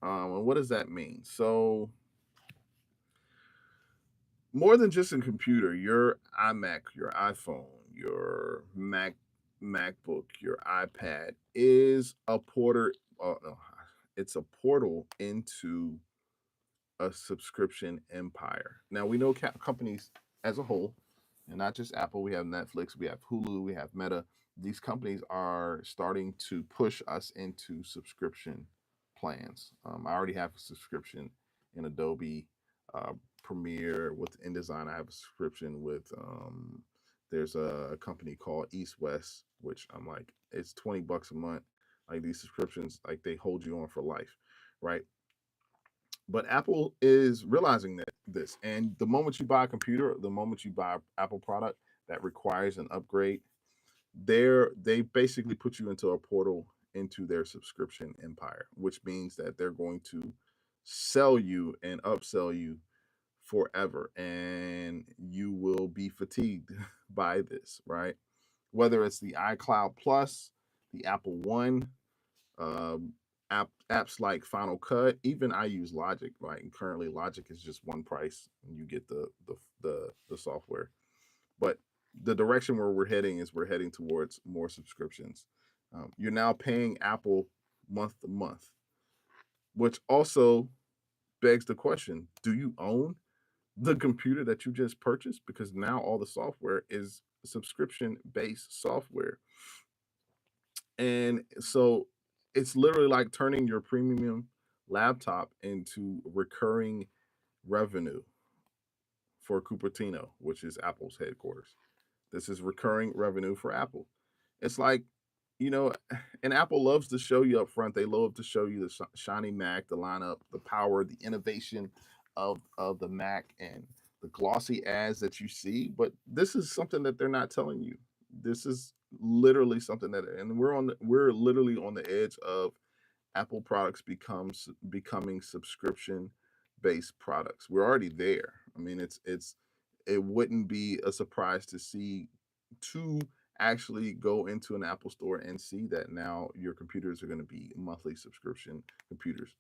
And what does that mean? So, more than just a computer, your iMac, your iPhone, your MacBook, your iPad is a porter. No, it's a portal into a subscription empire. Now we know companies as a whole, and not just Apple. We have Netflix, we have Hulu, we have Meta. These companies are starting to push us into subscription plans. I already have a subscription in Adobe uh, Premiere with InDesign. I have a subscription with there's a company called East West, which I'm like, it's $20 a month. Like, these subscriptions, like, they hold you on for life, right? But Apple is realizing this, and the moment you buy a computer, the moment you buy an Apple product that requires an upgrade, they basically put you into a portal into their subscription empire, which means that they're going to sell you and upsell you forever, and you will be fatigued by this, right? Whether it's the iCloud Plus, the Apple One, um, apps like Final Cut. Even I use Logic. Right, currently Logic is just one price, and you get the software. But the direction where we're heading is we're heading towards more subscriptions. You're now paying Apple month to month, which also begs the question: do you own the computer that you just purchased? Because now all the software is subscription based software. And so it's literally like turning your premium laptop into recurring revenue for Cupertino, which is Apple's headquarters. This is recurring revenue for Apple. It's like, you know, and Apple loves to show you up front. They love to show you the shiny Mac, the lineup, the power, the innovation of the Mac, and the glossy ads that you see. But this is something that they're not telling you. This is literally something that, and we're literally on the edge of Apple products becoming subscription based products. We're already there. I mean, it wouldn't be a surprise to actually go into an Apple store and see that now your computers are going to be monthly subscription computers.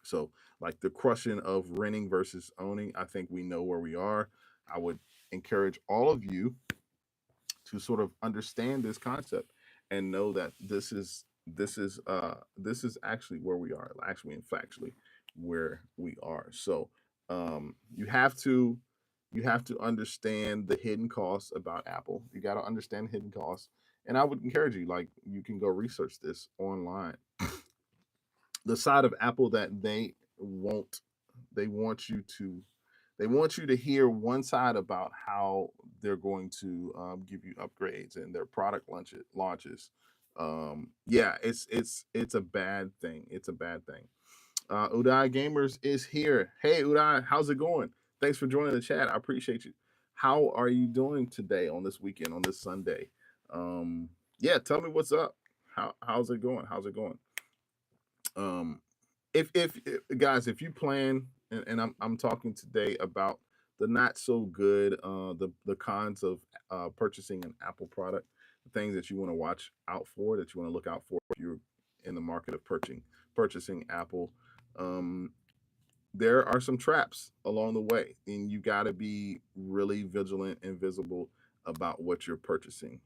So, like, the question of renting versus owning, I think we know where we are. I would encourage all of you to sort of understand this concept and know that this is this is actually where we are, actually and factually where we are. So you have to understand the hidden costs about Apple. You got to understand hidden costs, and I would encourage you, like, you can go research this online. The side of Apple that they want you to hear one side about how they're going to give you upgrades and their product launches. Yeah, it's a bad thing. It's a bad thing. Udai Gamers is here. Hey Udai, how's it going? Thanks for joining the chat. I appreciate you. How are you doing today on this weekend, on this Sunday? Yeah, tell me what's up. How's it going? How's it going? Um, if guys, if you plan, and I'm talking today about the not so good, the cons of purchasing an Apple product, the things that you want to watch out for, that you want to look out for if you're in the market of purchasing Apple. Um, there are some traps along the way, and you got to be really vigilant and visible about what you're purchasing.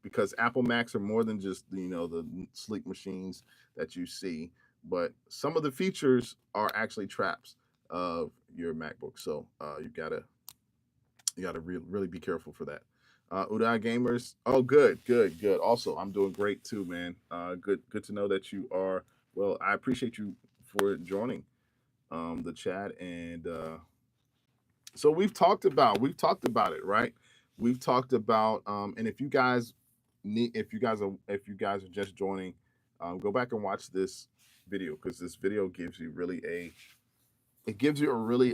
Because Apple Macs are more than just the sleek machines that you see, but some of the features are actually traps of your MacBook. So really be careful for that. Udai Gamers, oh good. Also, I'm doing great too, man. Good to know that you are well. I appreciate you for joining the chat, and so we've talked about it, right? We've talked about and if you guys are just joining, go back and watch this video, because this video gives you really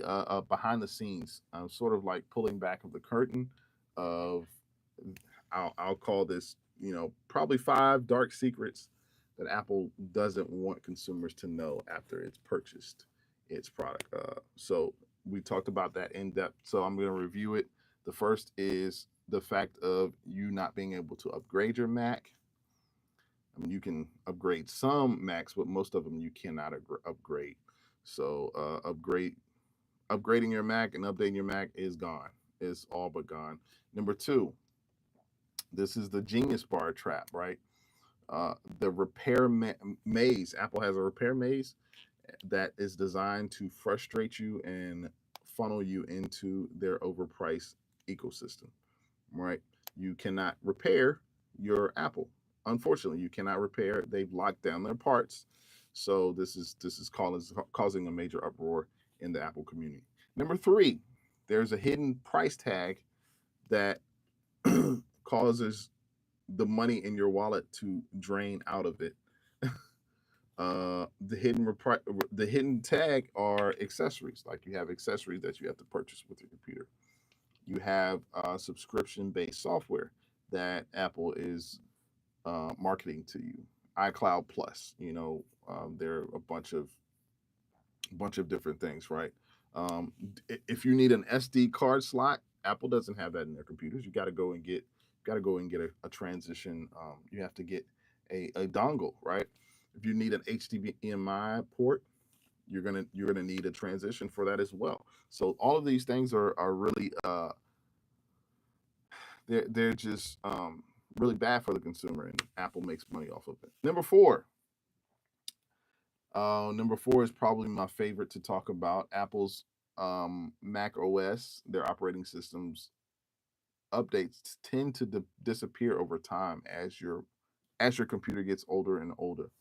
a behind the scenes, sort of like pulling back of the curtain of, I'll call this, probably 5 dark secrets that Apple doesn't want consumers to know after it's purchased its product. So we talked about that in depth. So I'm going to review it. The first is the fact of you not being able to upgrade your Mac. I mean, you can upgrade some Macs, but most of them you cannot upgrade. So upgrading your Mac and updating your Mac is gone. It's all but gone. Number 2, this is the Genius Bar trap, right? The repair maze. Apple has a repair maze that is designed to frustrate you and funnel you into their overpriced ecosystem, right? You cannot repair your Apple. Unfortunately, you cannot repair. They've locked down their parts. So this is causing a major uproar in the Apple community. Number 3, there's a hidden price tag that causes the money in your wallet to drain out of it. The hidden tag are accessories. Like, you have accessories that you have to purchase with your computer. You have subscription-based software that Apple is marketing to you. iCloud Plus, there are a bunch of different things, right? If you need an SD card slot, Apple doesn't have that in their computers. You got to go and get a transition. You have to get a dongle, right? If you need an HDMI port, you're gonna need a transition for that as well. So all of these things are really they're just really bad for the consumer, and Apple makes money off of it. Number four is probably my favorite to talk about. Apple's Mac OS, their operating systems updates tend to disappear over time as your computer gets older and older,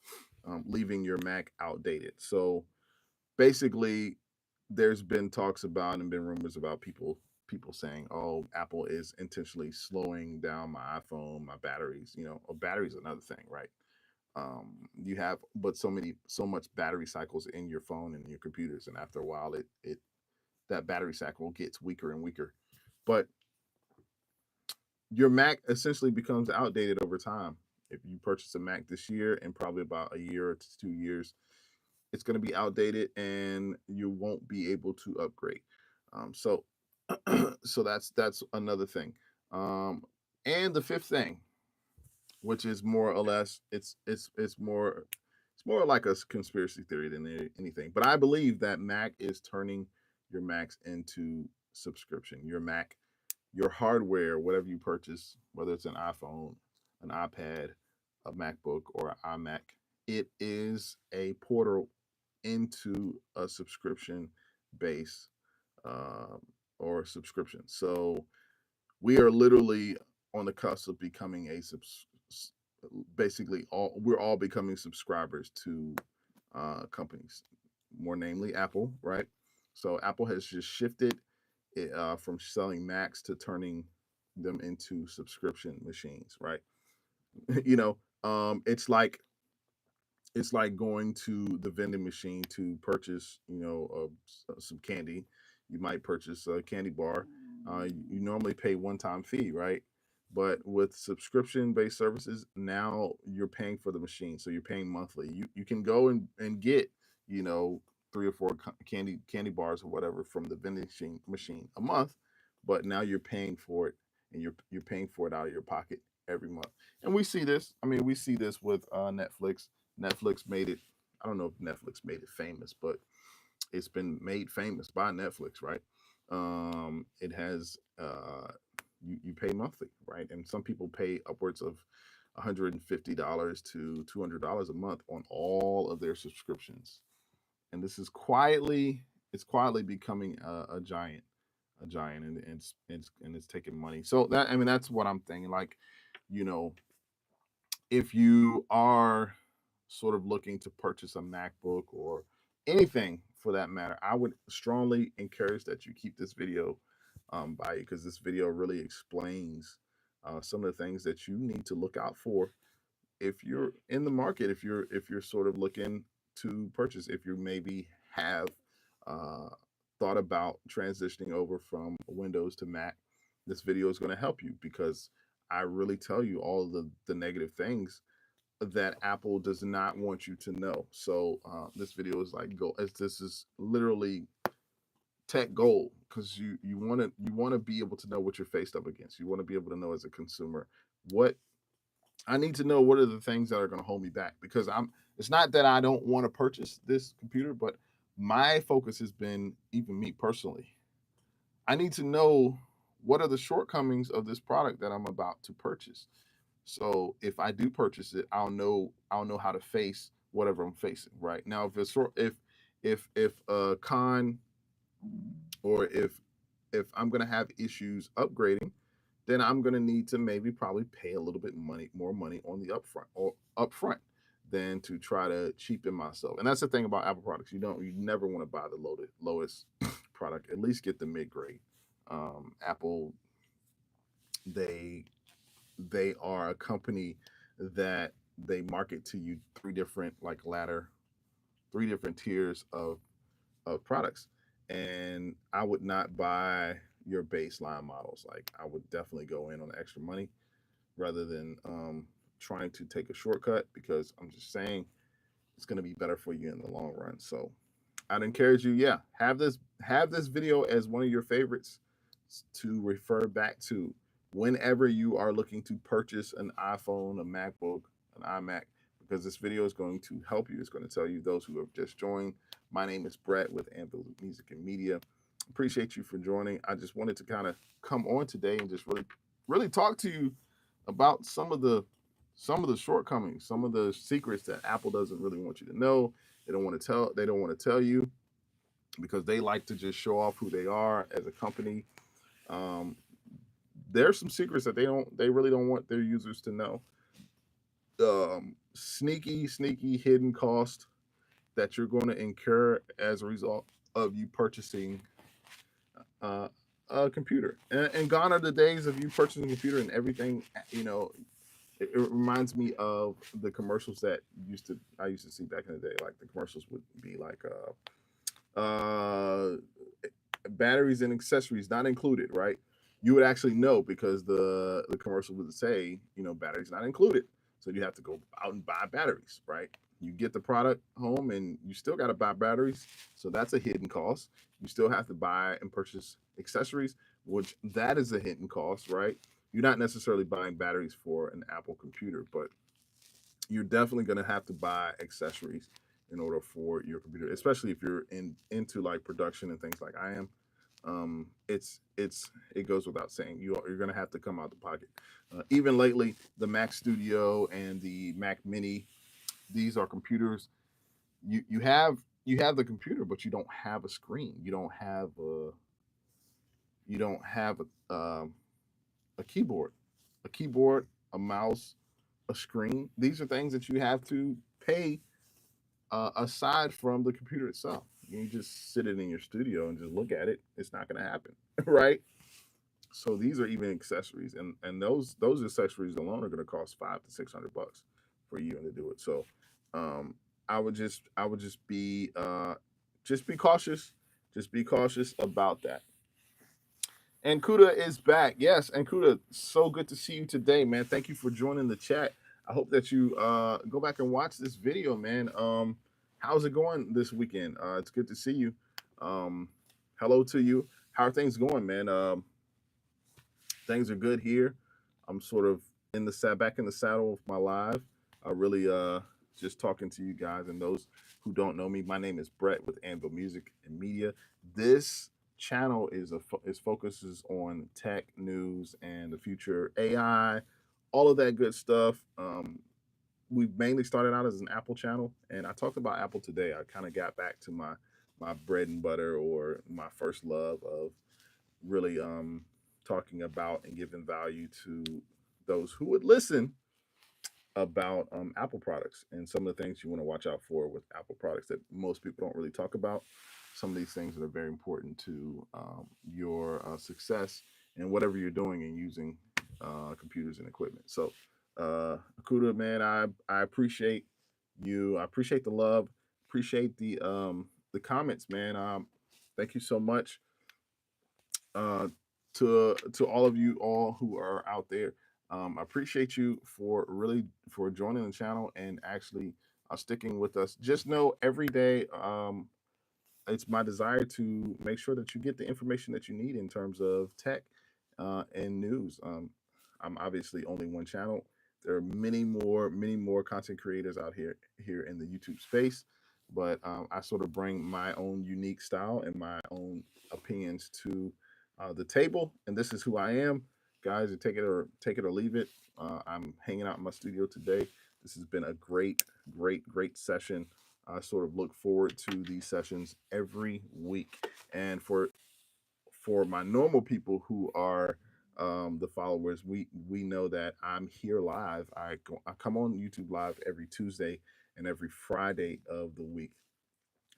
leaving your Mac outdated. So basically, there's been talks about and been rumors about people saying, "Oh, Apple is intentionally slowing down my iPhone, my batteries." Batteries another thing, right? You have so much battery cycles in your phone and in your computers, and after a while, it that battery cycle gets weaker and weaker. But your Mac essentially becomes outdated over time. If you purchase a Mac this year, in probably about a year to 2 years, it's going to be outdated, and you won't be able to upgrade. So, so that's another thing. And the fifth thing, which is more or less, it's more like a conspiracy theory than anything. But I believe that Mac is turning your Macs into subscription. Your hardware, whatever you purchase, whether it's an iPhone, an iPad, a MacBook or an iMac, it is a portal into a subscription base, um, or subscription. So we are literally on the cusp of becoming basically we're all becoming subscribers to companies, more namely Apple, right? So Apple has just shifted it, from selling Macs to turning them into subscription machines, right? you know, it's like going to the vending machine to purchase, some candy. You might purchase a candy bar. You normally pay one-time fee, right? But with subscription-based services, now you're paying for the machine, so you're paying monthly. You can go and get, you know, three or four candy bars or whatever from the vending machine a month, but now you're paying for it, and you're paying for it out of your pocket every month. And we see this. I mean, we see this with Netflix. Netflix made it. I don't know if Netflix made it famous, but it's been made famous by Netflix, right? It has you pay monthly, right? And some people pay upwards of $150 to $200 a month on all of their subscriptions. And this is quietly, it's quietly becoming a giant, and it's taking money. So that, I mean, that's what I'm thinking. Like, you know, if you are sort of looking to purchase a MacBook or anything for that matter, I would strongly encourage that you keep this video by you, because this video really explains some of the things that you need to look out for if you're in the market, if you're sort of looking to purchase, if you maybe have uh, thought about transitioning over from Windows to Mac. This video is going to help you, because I really tell you all of the negative things that Apple does not want you to know. So this video is like go as this is literally tech gold, because you want to be able to know what you're faced up against. You want to be able to know as a consumer what I need to know, what are the things that are going to hold me back, because it's not that I don't want to purchase this computer, but my focus has been, even me personally, I need to know what are the shortcomings of this product that I'm about to purchase. So if I do purchase it, I'll know how to face whatever I'm facing. Right now, if it's if a con, or if I'm gonna have issues upgrading, then I'm gonna need to maybe probably pay a little bit more money on the upfront than to try to cheapen myself. And that's the thing about Apple products. You never want to buy the lowest product. At least get the mid grade. Apple, they they are a company that they market to you three different tiers of products. And I would not buy your baseline models. Like, I would definitely go in on extra money rather than trying to take a shortcut, because I'm just saying it's going to be better for you in the long run. So I'd encourage you, yeah, have this video as one of your favorites to refer back to whenever you are looking to purchase an iPhone, a MacBook, an iMac, because this video is going to help you. It's going to tell you, those who have just joined. My name is Brett with Anvil Music and Media. Appreciate you for joining. I just wanted to kind of come on today and just really talk to you about some of the shortcomings, some of the secrets that Apple doesn't really want you to know. They don't want to tell you, because they like to just show off who they are as a company. Um, there's some secrets that they really don't want their users to know. Sneaky hidden cost that you're going to incur as a result of you purchasing uh, a computer. And gone are the days of you purchasing a computer and everything. It reminds me of the commercials that I used to see back in the day. Like, the commercials would be like batteries and accessories not included, right? You would actually know, because the commercial would say, batteries not included. So you have to go out and buy batteries, right? You get the product home and you still got to buy batteries. So that's a hidden cost. You still have to buy and purchase accessories, which that is a hidden cost, right? You're not necessarily buying batteries for an Apple computer, but you're definitely going to have to buy accessories in order for your computer, especially if you're into like production and things like I am. It goes without saying you're going to have to come out the pocket. Even lately, the Mac Studio and the Mac Mini, these are computers. You have the computer, but you don't have a screen. You don't have a keyboard, a mouse, a screen. These are things that you have to pay aside from the computer itself. You just sit it in your studio and just look at it. It's not going to happen, right? So these are even accessories, and those accessories alone are going to cost $500 to $600 for you to do it. So um, I would just be cautious. Just be cautious about that. And Kuda is back. Yes, and Kuda, so good to see you today, man. Thank you for joining the chat. I hope that you go back and watch this video, man. How's it going this weekend? It's good to see you. Um, Hello to you. How are things going, man? Things are good here. I'm sort of back in the saddle of my live. I really just talking to you guys and those who don't know me. My name is Brett with Anvil Music and Media. This channel is focuses on tech news and the future, AI, all of that good stuff. We mainly started out as an Apple channel, and I talked about Apple today. I kind of got back to my bread and butter, or my first love of really talking about and giving value to those who would listen about Apple products and some of the things you want to watch out for with Apple products that most people don't really talk about. Some of these things that are very important to your success and whatever you're doing and using computers and equipment. So, Akuda, man, I appreciate you. I appreciate the love. Appreciate the comments, man. Thank you so much uh, to all of you all who are out there. I appreciate you for joining the channel and actually sticking with us. Just know every day, it's my desire to make sure that you get the information that you need in terms of tech and news. I'm obviously only one channel. There are many more content creators out here in the YouTube space, but I sort of bring my own unique style and my own opinions to the table, and this is who I am, guys. Take it or leave it. I'm hanging out in my studio today. This has been a great session. I sort of look forward to these sessions every week. And for my normal people who are the followers, we know that I'm here live. I come on YouTube live every Tuesday and every Friday of the week.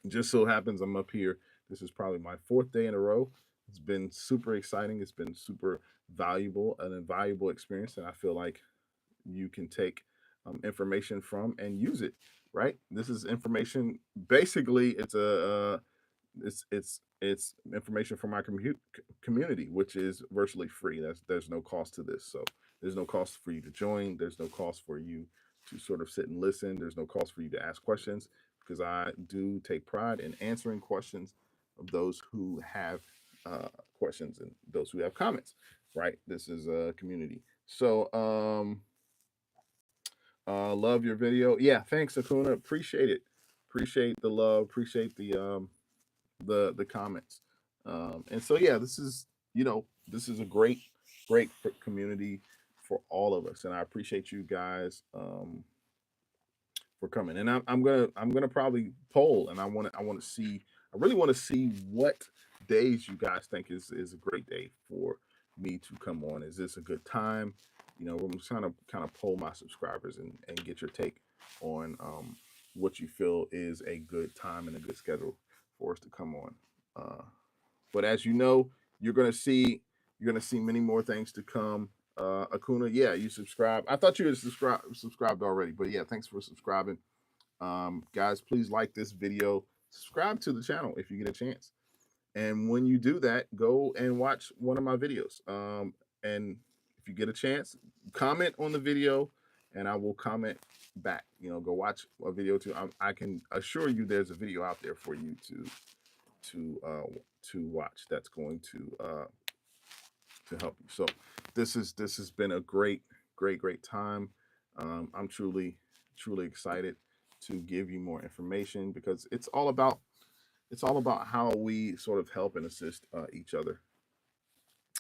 It just so happens I'm up here. This is probably my fourth day in a row. It's been super exciting. It's been super valuable, an invaluable experience, and I feel like you can take information from and use it. Right? This is information. Basically, it's information from my community, which is virtually free. There's no cost to this. So there's no cost for you to join. There's no cost for you to sort of sit and listen. There's no cost for you to ask questions, because I do take pride in answering questions of those who have questions and those who have comments. Right? This is a community. So love your video. Yeah, thanks, Akuna. Appreciate it. Appreciate the love. Appreciate the comments. And so yeah, this is a great community for all of us, and I appreciate you guys for coming. And I'm gonna probably poll, and I want to see. I really want to see what days you guys think is a great day for me to come on. Is this a good time? I'm trying to kind of poll my subscribers and get your take on what you feel is a good time and a good schedule for us to come on. But as you know, you're gonna see many more things to come. Akuna, yeah, you subscribe. I thought you had subscribed already, but yeah, thanks for subscribing. Guys, please like this video, subscribe to the channel if you get a chance, and when you do that, go and watch one of my videos. And if you get a chance, comment on the video, and I will comment back. Go watch a video too. I can assure you, there's a video out there for you to watch that's going to help you. So this has been a great time. I'm truly excited to give you more information, because it's all about how we sort of help and assist each other.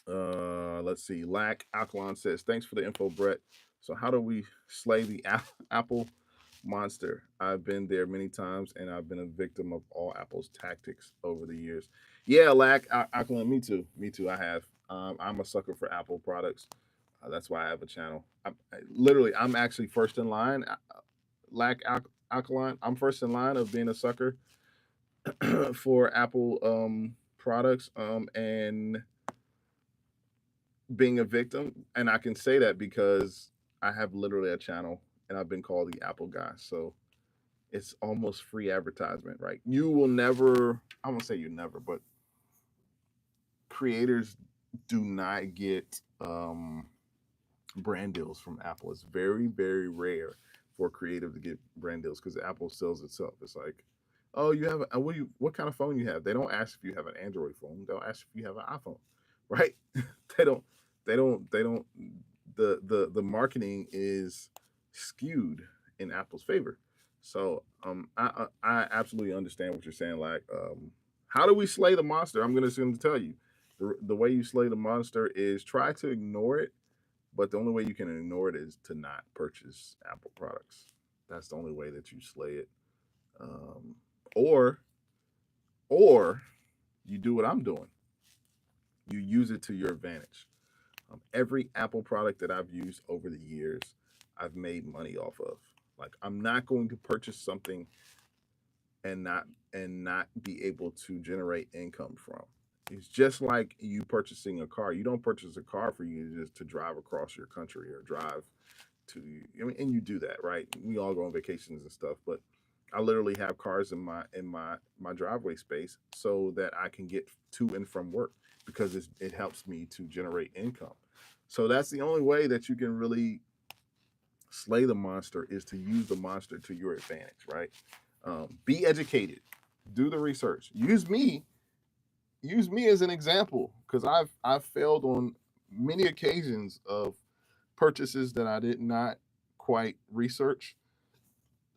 Let's see. Lack Alkaline says, thanks for the info, Brett. So, how do we slay the Apple monster? I've been there many times and I've been a victim of all Apple's tactics over the years. Yeah, Lack Alkaline, me too. Me too. I have. I'm a sucker for Apple products. That's why I have a channel. Literally, I'm actually first in line. Lack Alkaline, I'm first in line of being a sucker for Apple products. And being a victim, and I can say that because I have literally a channel and I've been called the Apple guy. So it's almost free advertisement, right? You will never, I won't say you never, but creators do not get brand deals from Apple. It's very, very rare for a creative to get brand deals because Apple sells itself. It's like, oh, you have what kind of phone you have? They don't ask if you have an Android phone. They'll ask if you have an iPhone, right? they don't, they don't. The marketing is skewed in Apple's favor. So I absolutely understand what you're saying. Like, how do we slay the monster? I'm going to tell you, the way you slay the monster is try to ignore it, but the only way you can ignore it is to not purchase Apple products. That's the only way that you slay it. Um, or or you do what I'm doing. You use it to your advantage. Every Apple product that I've used over the years, I've made money off of. Like, I'm not going to purchase something and not be able to generate income from. It's just like you purchasing a car. You don't purchase a car for you just to drive across your country or drive to. I mean, and you do that, right? We all go on vacations and stuff, but I literally have cars in my driveway space so that I can get to and from work because it helps me to generate income. So that's the only way that you can really slay the monster is to use the monster to your advantage, right? Be educated, do the research, use me as an example because I've failed on many occasions of purchases that I did not quite research.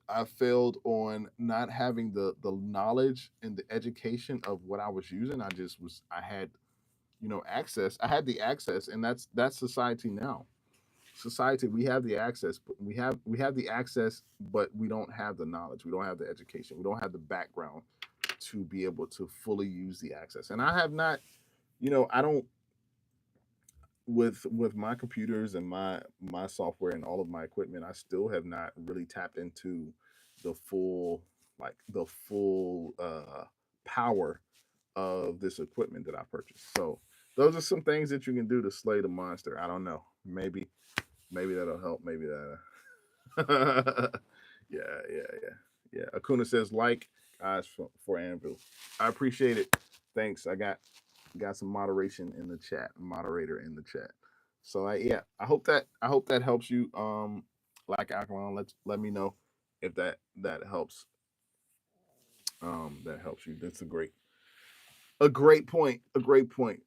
I failed on not having the knowledge and the education of what I was using. I had access. I had the access, and that's society now. Society, we have the access, but we have the access, but we don't have the knowledge. We don't have the education. We don't have the background to be able to fully use the access. And I have not, I don't with my computers and my software and all of my equipment, I still have not really tapped into the full power of this equipment that I purchased. So those are some things that you can do to slay the monster. I don't know. Maybe that'll help. Maybe that. Yeah, yeah, yeah, yeah. Acuna says like guys for Anvil. I appreciate it. Thanks. I got some moderation in the chat, moderator in the chat. So yeah, I hope that helps you. Like Alkaline, let me know if that helps. That helps you. That's a great point. A great point.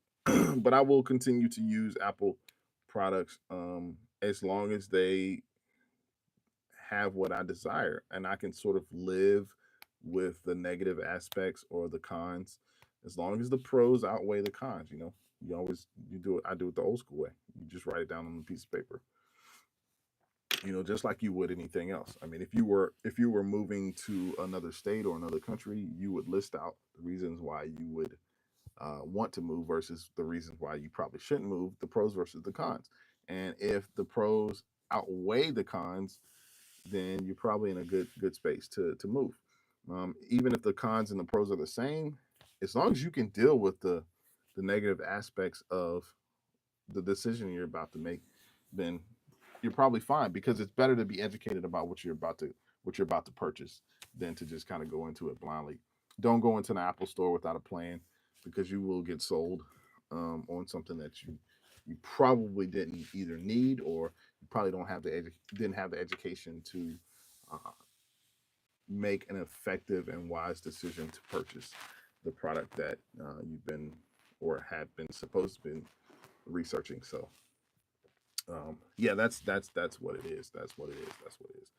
But I will continue to use Apple products as long as they have what I desire and I can sort of live with the negative aspects or the cons as long as the pros outweigh the cons. You do it. I do it the old school way. You just write it down on a piece of paper, just like you would anything else. I mean, if you were moving to another state or another country, you would list out the reasons why you would want to move versus the reasons why you probably shouldn't move, the pros versus the cons. And if the pros outweigh the cons, then you're probably in a good space to move. Even if the cons and the pros are the same, as long as you can deal with the negative aspects of the decision you're about to make, then you're probably fine because it's better to be educated about what you're about to purchase than to just kind of go into it blindly. Don't go into an Apple store without a plan because you will get sold on something that you probably didn't either need or you probably didn't have the education to uh, make an effective and wise decision to purchase the product that you've been or have been supposed to be researching. So yeah, that's what it is. That's what it is.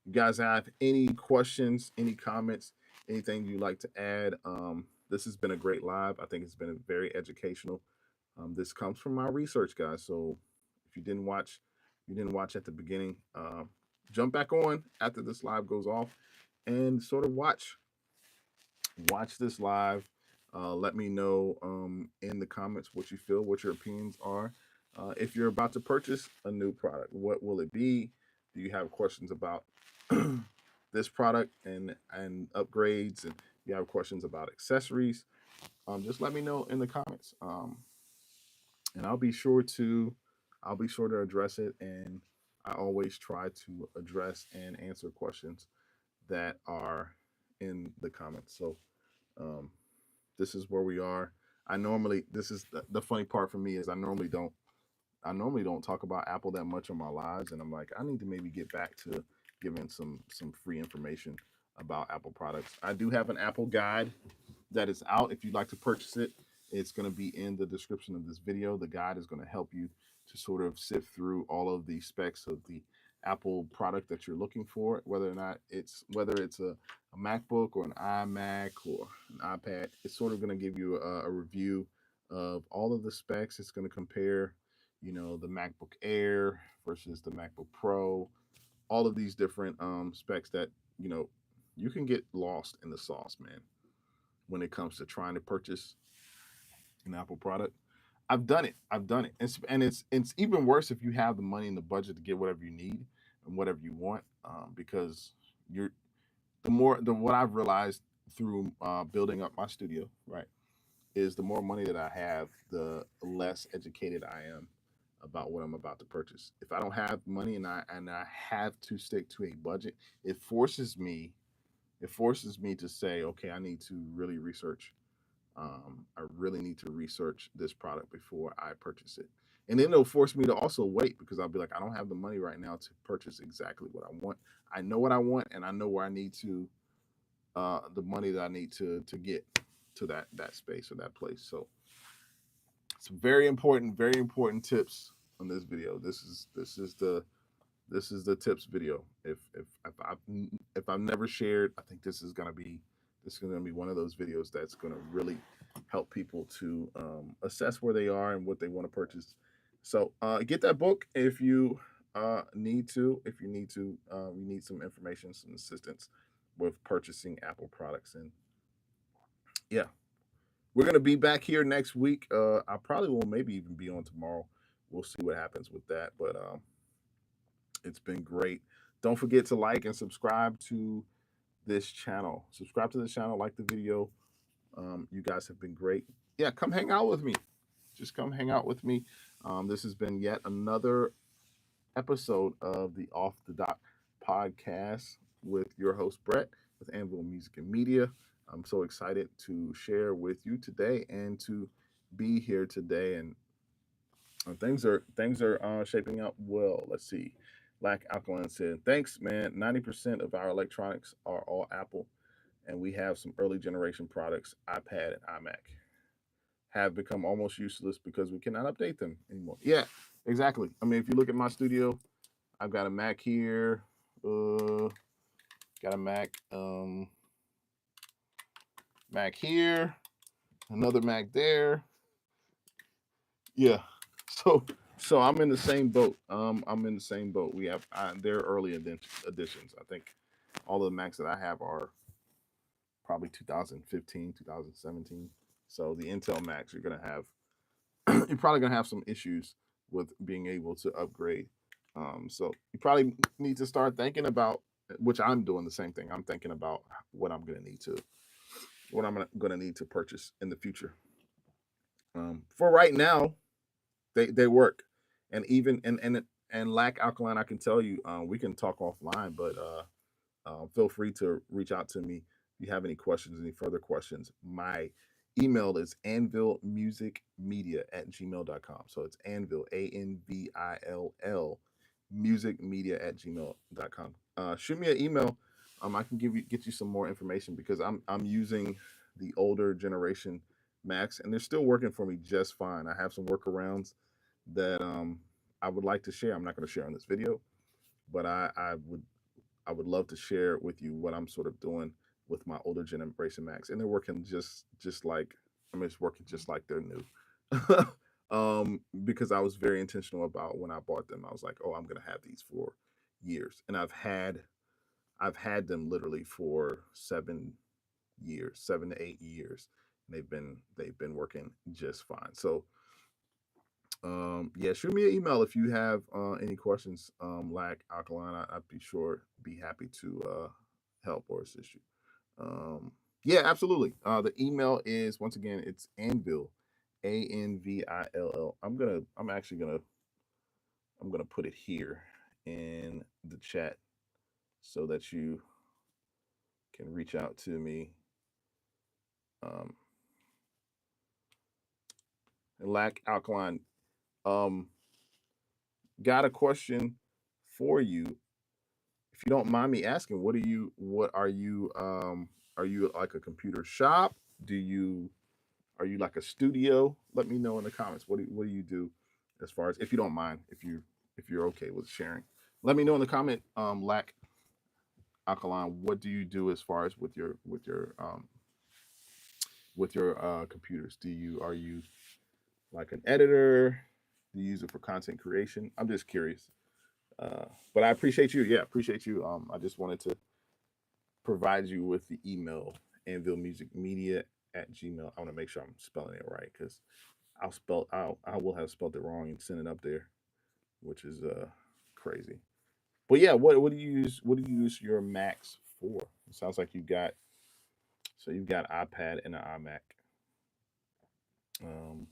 You guys have any questions, any comments? anything you'd like to add. This has been a great live. I think it's been very educational. This comes from my research, guys. So if you didn't watch at the beginning, jump back on after this live goes off and sort of watch this live. Let me know in the comments what you feel, what your opinions are. If you're about to purchase a new product, what will it be? Do you have questions about this product and upgrades? And you have questions about accessories? Just let me know in the comments, and I'll be sure to address it. And I always try to address and answer questions that are in the comments. So um, this is where we are. This is the funny part for me is I normally don't talk about Apple that much on my lives, and I'm like, I need to maybe get back to giving some free information about Apple products. I do have an Apple guide that is out. If you'd like to purchase it, it's going to be in the description of this video. The guide is going to help you to sort of sift through all of the specs of the Apple product that you're looking for, whether it's a MacBook or an iMac or an iPad. It's sort of going to give you a review of all of the specs. It's going to compare, the MacBook Air versus the MacBook Pro, all of these different specs that you can get lost in the sauce, man, when it comes to trying to purchase an Apple product. I've done it. I've done it. It's even worse if you have the money and the budget to get whatever you need and whatever you want, because you're the what I've realized through building up my studio, right, is the more money that I have, the less educated I am about what I'm about to purchase. If I don't have money and I have to stick to a budget, it forces me to say, okay, I need to really research. I really need to research this product before I purchase it. And then it'll force me to also wait because I'll be like, I don't have the money right now to purchase exactly what I want. I know what I want, and I know where I need to, the money that I need to get to that space or that place. So some very important tips on this video. This is the tips video. If I've never shared, I think this is gonna be one of those videos that's gonna really help people to assess where they are and what they want to purchase. So get that book if you need to. If you need some information, some assistance with purchasing Apple products. And yeah, we're gonna be back here next week. I probably will maybe even be on tomorrow. We'll see what happens with that. But it's been great. Don't forget to like and subscribe to this channel. Subscribe to the channel, like the video. You guys have been great. Yeah, come hang out with me. Just come hang out with me. This has been yet another episode of the Off the Dot podcast with your host, Brett, with Anvil Music and Media. I'm so excited to share with you today and to be here today. And things are shaping up well. Let's see. Black Alkaline said, thanks, man. 90% of our electronics are all Apple, and we have some early generation products, iPad and iMac, have become almost useless because we cannot update them anymore. Yeah, exactly. I mean, if you look at my studio, I've got a Mac here, got a Mac here, another Mac there. Yeah, so I'm in the same boat. I'm in the same boat. They're early editions. I think all the Macs that I have are probably 2015, 2017. So the Intel Macs, you're probably gonna have some issues with being able to upgrade. So you probably need to start thinking about, which I'm doing the same thing. I'm thinking about what I'm gonna need to purchase in the future. For right now, they work, and even and lack alkaline. I can tell you, we can talk offline, but feel free to reach out to me if you have any questions, any further questions. My email is anvillmusicmedia@gmail.com. So it's Anvil, ANVILL, musicmedia@gmail.com. Shoot me an email. I can get you some more information because I'm using the older generation Macs, and they're still working for me just fine. I have some workarounds that I would like to share. I'm not going to share on this video, but I would love to share with you what I'm sort of doing with my older generation Macs, and they're working just like, I mean, it's working just like they're new. Because I was very intentional about when I bought them. I was like, oh, I'm gonna have these for years, and I've had them literally for 7 years, 7 to 8 years. And they've been working just fine. So yeah, shoot me an email if you have any questions. Lack Alkaline, I'd be happy to help or assist you. Yeah, absolutely. The email is, once again, it's Anvil, ANVILL. I'm gonna put it here in the chat so that you can reach out to me. Um, Lack Alkaline, um, got a question for you. If you don't mind me asking, are you like a computer shop? Do you Are you like a studio? Let me know in the comments. What do you do, as far as, if you don't mind, if you're okay with sharing? Let me know in the comment, Lack Alkaline, what do you do as far as with your computers? Are you like an editor? Do you use it for content creation? I'm just curious. But I appreciate you. Yeah, appreciate you. I just wanted to provide you with the email, anvillmusicmedia at gmail. I want to make sure I'm spelling it right, because I will have spelled it wrong and sent it up there, which is crazy. But yeah, what do you use your Macs for? It sounds like you've got iPad and an iMac. Um,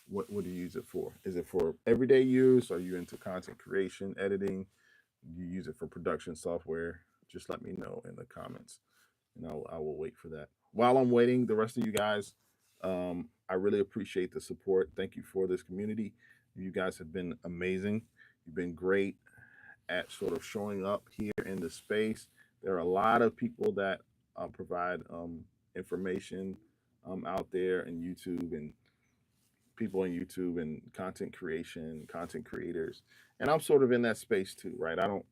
what do you use it for? Is it for everyday use? Are you into content creation, editing? Do you use it for production software? Just let me know in the comments, and I will wait for that. While I'm waiting, the rest of you guys, I really appreciate the support. Thank you for this community. You guys have been amazing. You've been great at sort of showing up here in the space. There are a lot of people that provide information out there in YouTube, and people on YouTube, and content creation, content creators. And I'm sort of in that space too, right? I don't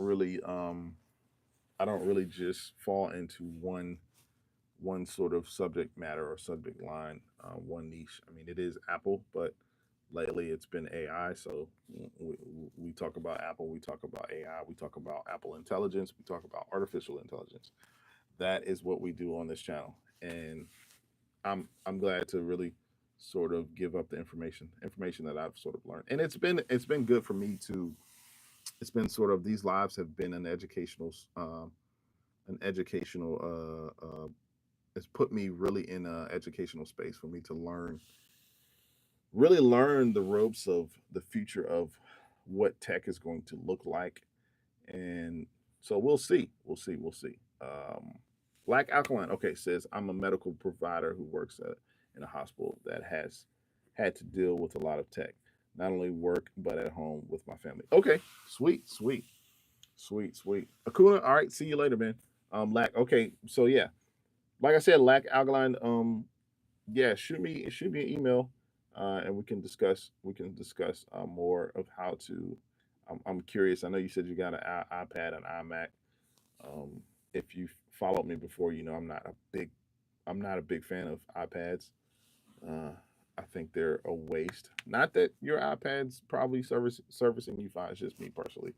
really I don't really just fall into one sort of subject matter or subject line, one niche. I mean, it is Apple, but lately it's been AI. So we talk about Apple, we talk about AI, we talk about Apple intelligence, we talk about artificial intelligence. That is what we do on this channel, and I'm glad to really sort of give up the information that I've sort of learned, and it's been good for me to. It's been sort of, these lives have been an educational it's put me really in an educational space for me to really learn the ropes of the future of what tech is going to look like. And so we'll see. Black Alkaline, okay, says, I'm a medical provider who works in a hospital that has had to deal with a lot of tech, not only work but at home with my family. Okay, sweet. Akuna, all right, see you later, man. Lack, okay, so yeah, like I said, Lack Alkaline, yeah, shoot me an email, and we can discuss more of how to. I'm curious. I know you said you got an iPad and iMac. If you followed me before, you know I'm not a big fan of iPads. Uh, I think they're a waste. Not that your iPad's probably servicing you fine. It's just me personally.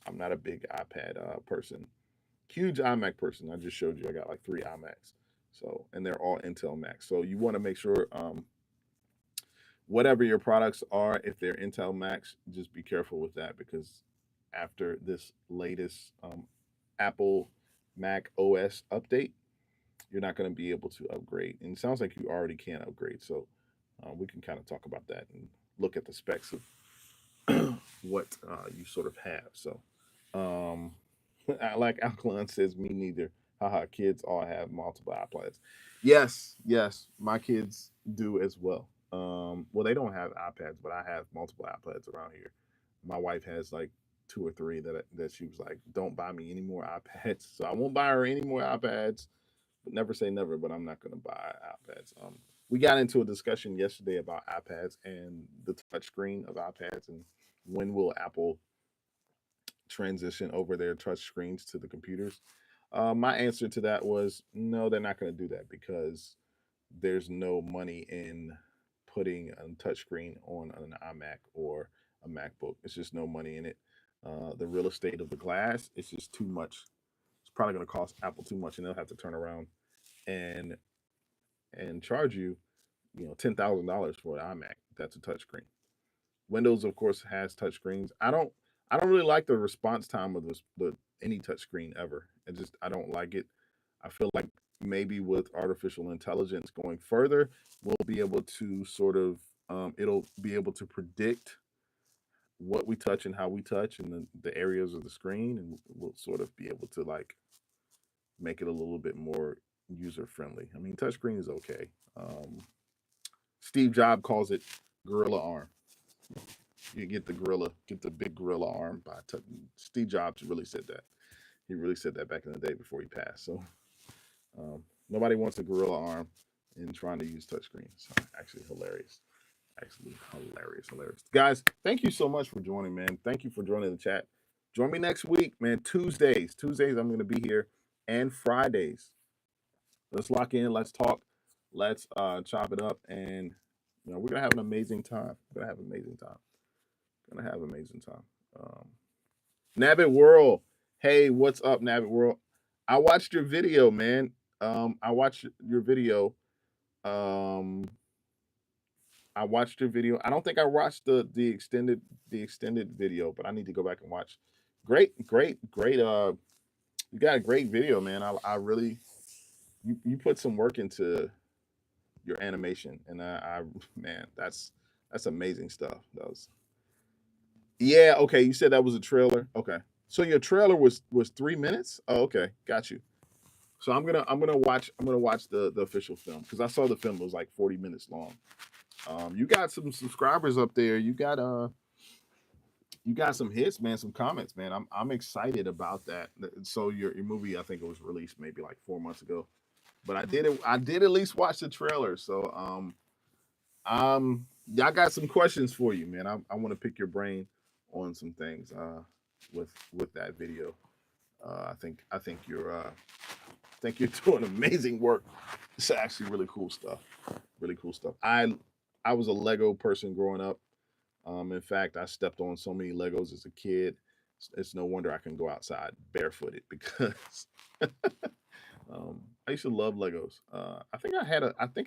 I'm not a big iPad person. Huge iMac person. I just showed you. I got like 3 iMacs. So, and they're all Intel Macs. So you want to make sure, whatever your products are, if they're Intel Macs, just be careful with that, because after this latest Apple Mac OS update, you're not going to be able to upgrade. And it sounds like you already can upgrade. So we can kind of talk about that and look at the specs of what you sort of have. So, um, like Alkaline says, me neither. Haha, kids all have multiple iPads. Yes, my kids do as well. Well, they don't have iPads, but I have multiple iPads around here. My wife has like 2 or 3 that she was like, "Don't buy me any more iPads." So I won't buy her any more iPads. But never say never. But I'm not going to buy iPads. We got into a discussion yesterday about iPads and the touchscreen of iPads, and when will Apple transition over their touch screens to the computers. My answer to that was no, they're not going to do that because there's no money in putting a touchscreen on an iMac or a MacBook. It's just no money in it. The real estate of the glass, it's just too much. It's probably going to cost Apple too much, and they'll have to turn around and charge you, $10,000 for an iMac. That's a touchscreen. Windows, of course, has touchscreens. I don't really like the response time of any touchscreen ever. I don't like it. I feel like maybe with artificial intelligence going further, we'll be able to sort of it'll be able to predict what we touch and how we touch and the areas of the screen, and we'll sort of be able to like make it a little bit more user friendly. I mean, touchscreen is okay. Steve Jobs calls it gorilla arm. You get the big gorilla arm Steve Jobs really said that. He really said that back in the day before he passed. So nobody wants a gorilla arm in trying to use touchscreens. So, actually hilarious. Actually hilarious. Guys, thank you so much for joining, man. Thank you for joining the chat. Join me next week, man. Tuesdays I'm going to be here, and Fridays. Let's lock in. Let's talk. Let's chop it up, and we're gonna have an amazing time. Gonna have an amazing time. Nabbit World. Hey, what's up, Nabbit World? I watched your video, man. I watched your video. I watched your video. I don't think I watched the extended video, but I need to go back and watch. Great. You got a great video, man. I really you put some work into your animation, and man, that's amazing stuff. That was Yeah, okay. You said that was a trailer. Okay. So your trailer was 3 minutes? Oh, okay. Got you. So I'm gonna watch the official film because I saw the film was like 40 minutes long. You got some subscribers up there. You got some hits, man, some comments, man. I'm excited about that. So your movie, I think it was released maybe like 4 months ago. But I did at least watch the trailer. So yeah, I got some questions for you, man. I want to pick your brain on some things with that video. I think you're doing amazing work. It's actually really cool stuff. Really cool stuff. I was a Lego person growing up. In fact, I stepped on so many Legos as a kid. It's no wonder I can go outside barefooted because I used to love Legos. I think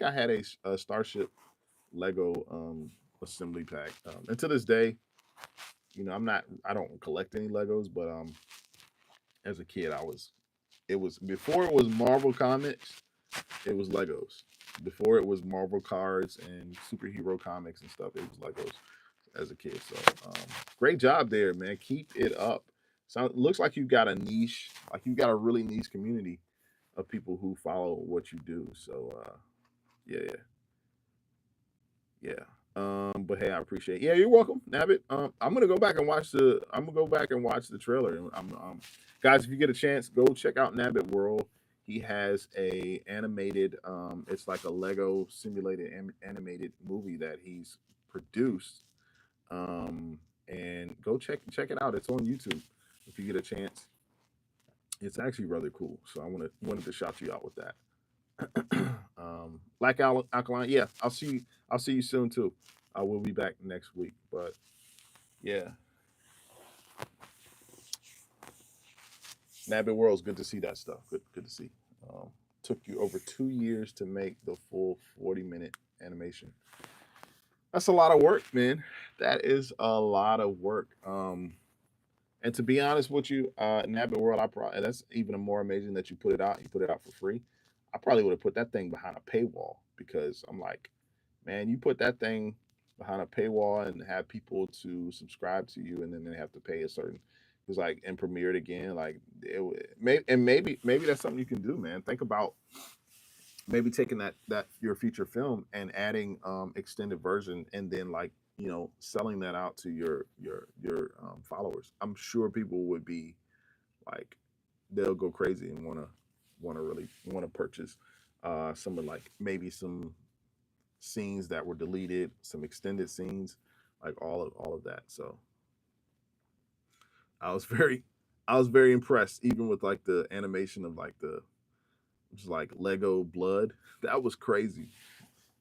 I had a Starship Lego assembly pack. And to this day, I don't collect any Legos, but as a kid, it was before it was Marvel Comics, it was Legos. Before it was Marvel cards and superhero comics and stuff, it was Legos as a kid. So great job there, man. Keep it up. So it looks like you've got a niche, like you've got a really niche community of people who follow what you do. So yeah, yeah. But hey, I appreciate it. Yeah, you're welcome, Nabbit. I'm gonna go back and watch the trailer. Guys, if you get a chance, go check out Nabbit World. He has a animated, it's like a Lego simulated animated movie that he's produced. And go check it out. It's on YouTube if you get a chance. It's actually rather cool. So wanted to shout you out with that. Black Alkaline, yeah, I'll see you soon too. I will be back next week. But yeah. Nabbit World's good to see that stuff. Good to see. Took you over 2 years to make the full 40-minute animation. That's a lot of work, man. That is a lot of work. And to be honest with you, Nabbit World, that's even more amazing that you put it out. You put it out for free. I probably would have put that thing behind a paywall because I'm like, man, you put that thing behind a paywall and have people to subscribe to you, and then they have to pay a certain. It's like and premiere it again. Like maybe that's something you can do, man. Think about maybe taking that your feature film and adding extended version, and then like selling that out to your followers. I'm sure people would be like they'll go crazy and want to purchase some of like maybe some scenes that were deleted, some extended scenes, like all of that. So I was very I was very impressed, even with like the animation of like the just like Lego blood. That was crazy.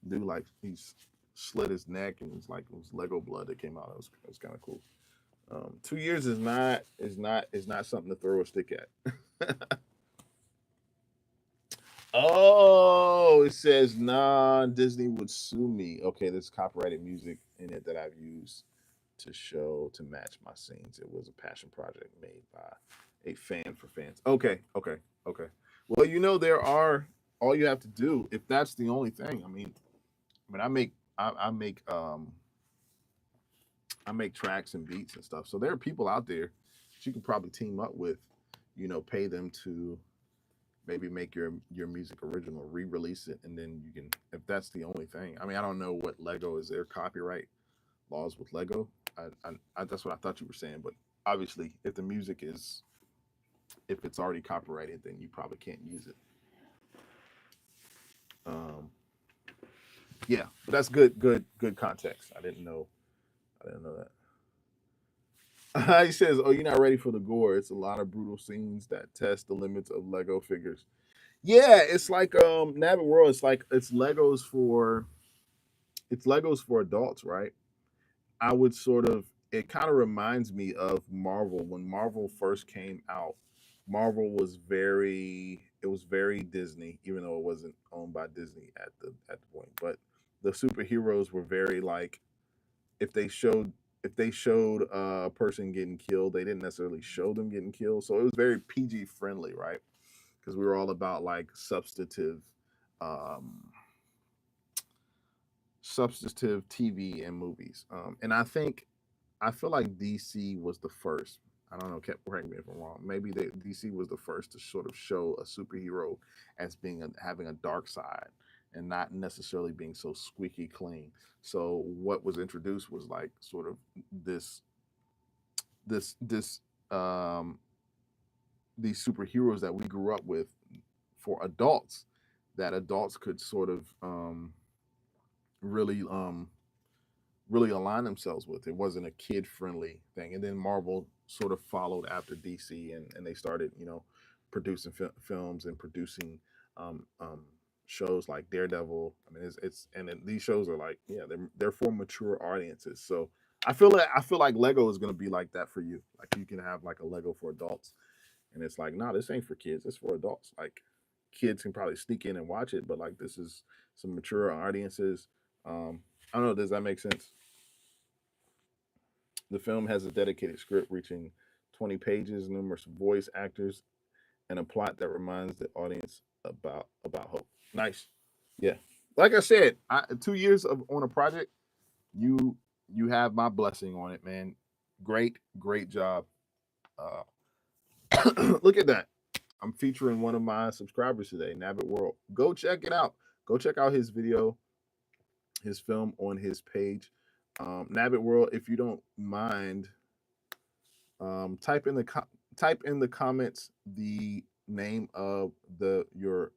Dude, like he's slit his neck and it was Lego blood that came out. It was kind of cool. 2 years is not something to throw a stick at. Oh, it says non Disney would sue me. Okay, there's copyrighted music in it that I've used to show to match my scenes. It was a passion project made by a fan for fans. Okay, okay, okay. Well, there are all you have to do if that's the only thing. I make tracks and beats and stuff. So there are people out there that you can probably team up with, pay them to maybe make your music original, re-release it, and then you can, if that's the only thing. I don't know what Lego is their copyright laws with Lego. That's what I thought you were saying, but obviously, if it's already copyrighted, then you probably can't use it. Um, yeah, but that's good context. I didn't know that. He says, "Oh, you're not ready for the gore. It's a lot of brutal scenes that test the limits of Lego figures." Yeah, it's like Nabbit World. It's Legos for adults, right? I would sort of it kind of reminds me of Marvel when Marvel first came out. Marvel was very Disney, even though it wasn't owned by Disney at the point. But the superheroes were very like if they showed a person getting killed, they didn't necessarily show them getting killed. So it was very PG friendly, right? Because we were all about like um, substantive TV and movies. And I feel like DC was the first. I don't know, correct me if I'm wrong. Maybe DC was the first to sort of show a superhero as having a dark side and not necessarily being so squeaky clean. So what was introduced was like sort of this this these superheroes that we grew up with for adults that adults could sort of really really align themselves with. It wasn't a kid friendly thing. And then Marvel sort of followed after DC and they started, producing films and producing shows like Daredevil. And these shows are like, yeah, they're for mature audiences. So I feel like Lego is going to be like that for you. Like you can have like a Lego for adults and it's like, no, this ain't for kids. It's for adults. Like kids can probably sneak in and watch it, but like this is some mature audiences. I don't know. Does that make sense? The film has a dedicated script reaching 20 pages, numerous voice actors, and a plot that reminds the audience about hope. Nice. Yeah. Like I said, 2 years on a project, you you have my blessing on it, man. Great job. Uh, look at that. I'm featuring one of my subscribers today, Nabbit World. Go check it out. Go check out his video, his film on his page. Nabbit World, if you don't mind, type in the comments the name of your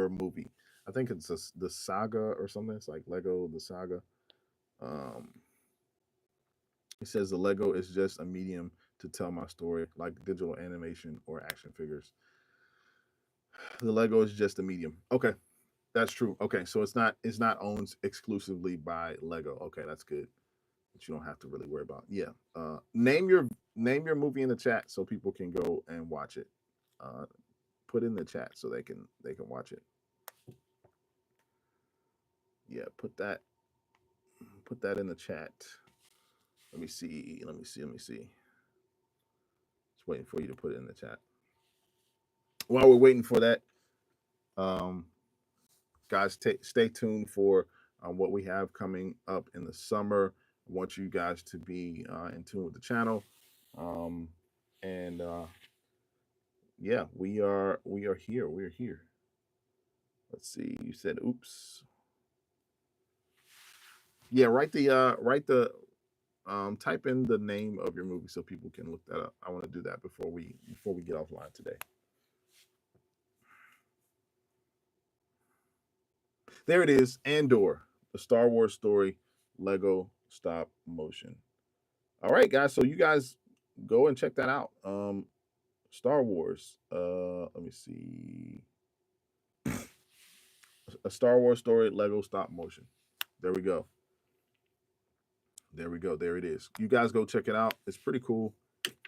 movie. I think it's the Saga or something. It's like Lego the Saga. Um, it says the Lego is just a medium to tell my story, like digital animation or action figures. The Lego is just a medium. Okay, that's true. Okay, so it's not owned exclusively by Lego. Okay, that's good. That you don't have to really worry about. Yeah. Name your movie in the chat so people can go and watch it. Uh, put in the chat so they can watch it. Yeah, put that in the chat. Let me see. Just waiting for you to put it in the chat. While we're waiting for that, um, guys, stay tuned for what we have coming up in the summer. I want you guys to be in tune with the channel, um, and yeah, we are here. We're here. Let's see. You said, "Oops." Yeah, type in the name of your movie so people can look that up. I want to do that before we get offline today. There it is, Andor, the Star Wars story, Lego stop motion. All right, guys. So you guys go and check that out. Star Wars. Let me see. A Star Wars story, Lego stop motion. There we go. There we go. There it is. You guys go check it out. It's pretty cool.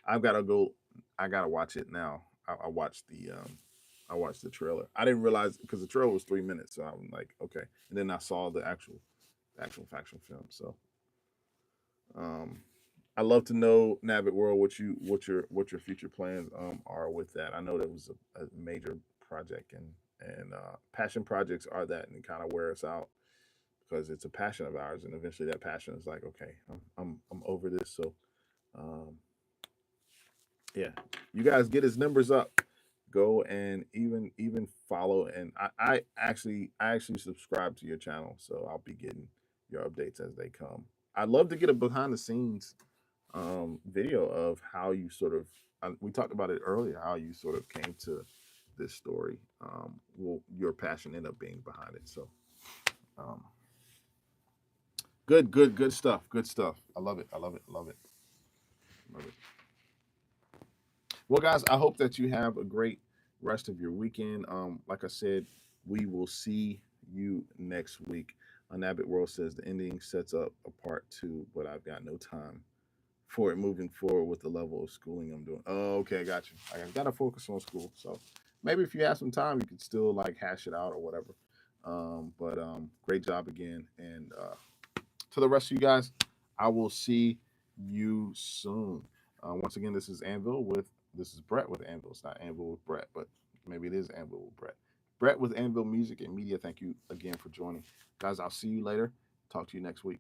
I've got to go. I gotta watch it now. I watched the I watched the trailer. I didn't realize because the trailer was 3 minutes, so I'm like, okay. And then I saw the actual faction film. So um, I love to know, Nabbit World, what your future plans are with that. I know that was a major project, and passion projects are that, and kind of wear us out because it's a passion of ours, and eventually that passion is like, okay, I'm over this. So um, yeah, you guys get his numbers up. Go and even follow, and I actually subscribe to your channel, so I'll be getting your updates as they come. I'd love to get a behind the scenes video of how you sort of we talked about it earlier, how you sort of came to this story. Well, your passion ended up being behind it. So um, good stuff. Good stuff. I love it. I love it. Love it. Love it. Well, guys, I hope that you have a great rest of your weekend. Like I said, we will see you next week. Abbott World says the ending sets up a part two, but I've got no time for it moving forward with the level of schooling I'm doing. Oh, okay, I got you. I got to focus on school. So maybe if you have some time, you could still like hash it out or whatever. But great job again. And to the rest of you guys, I will see you soon. Once again, this is Brett with Anvil. It's not Anvil with Brett, but maybe it is Anvil with Brett. Brett with Anvil Music and Media. Thank you again for joining, guys. I'll see you later. Talk to you next week.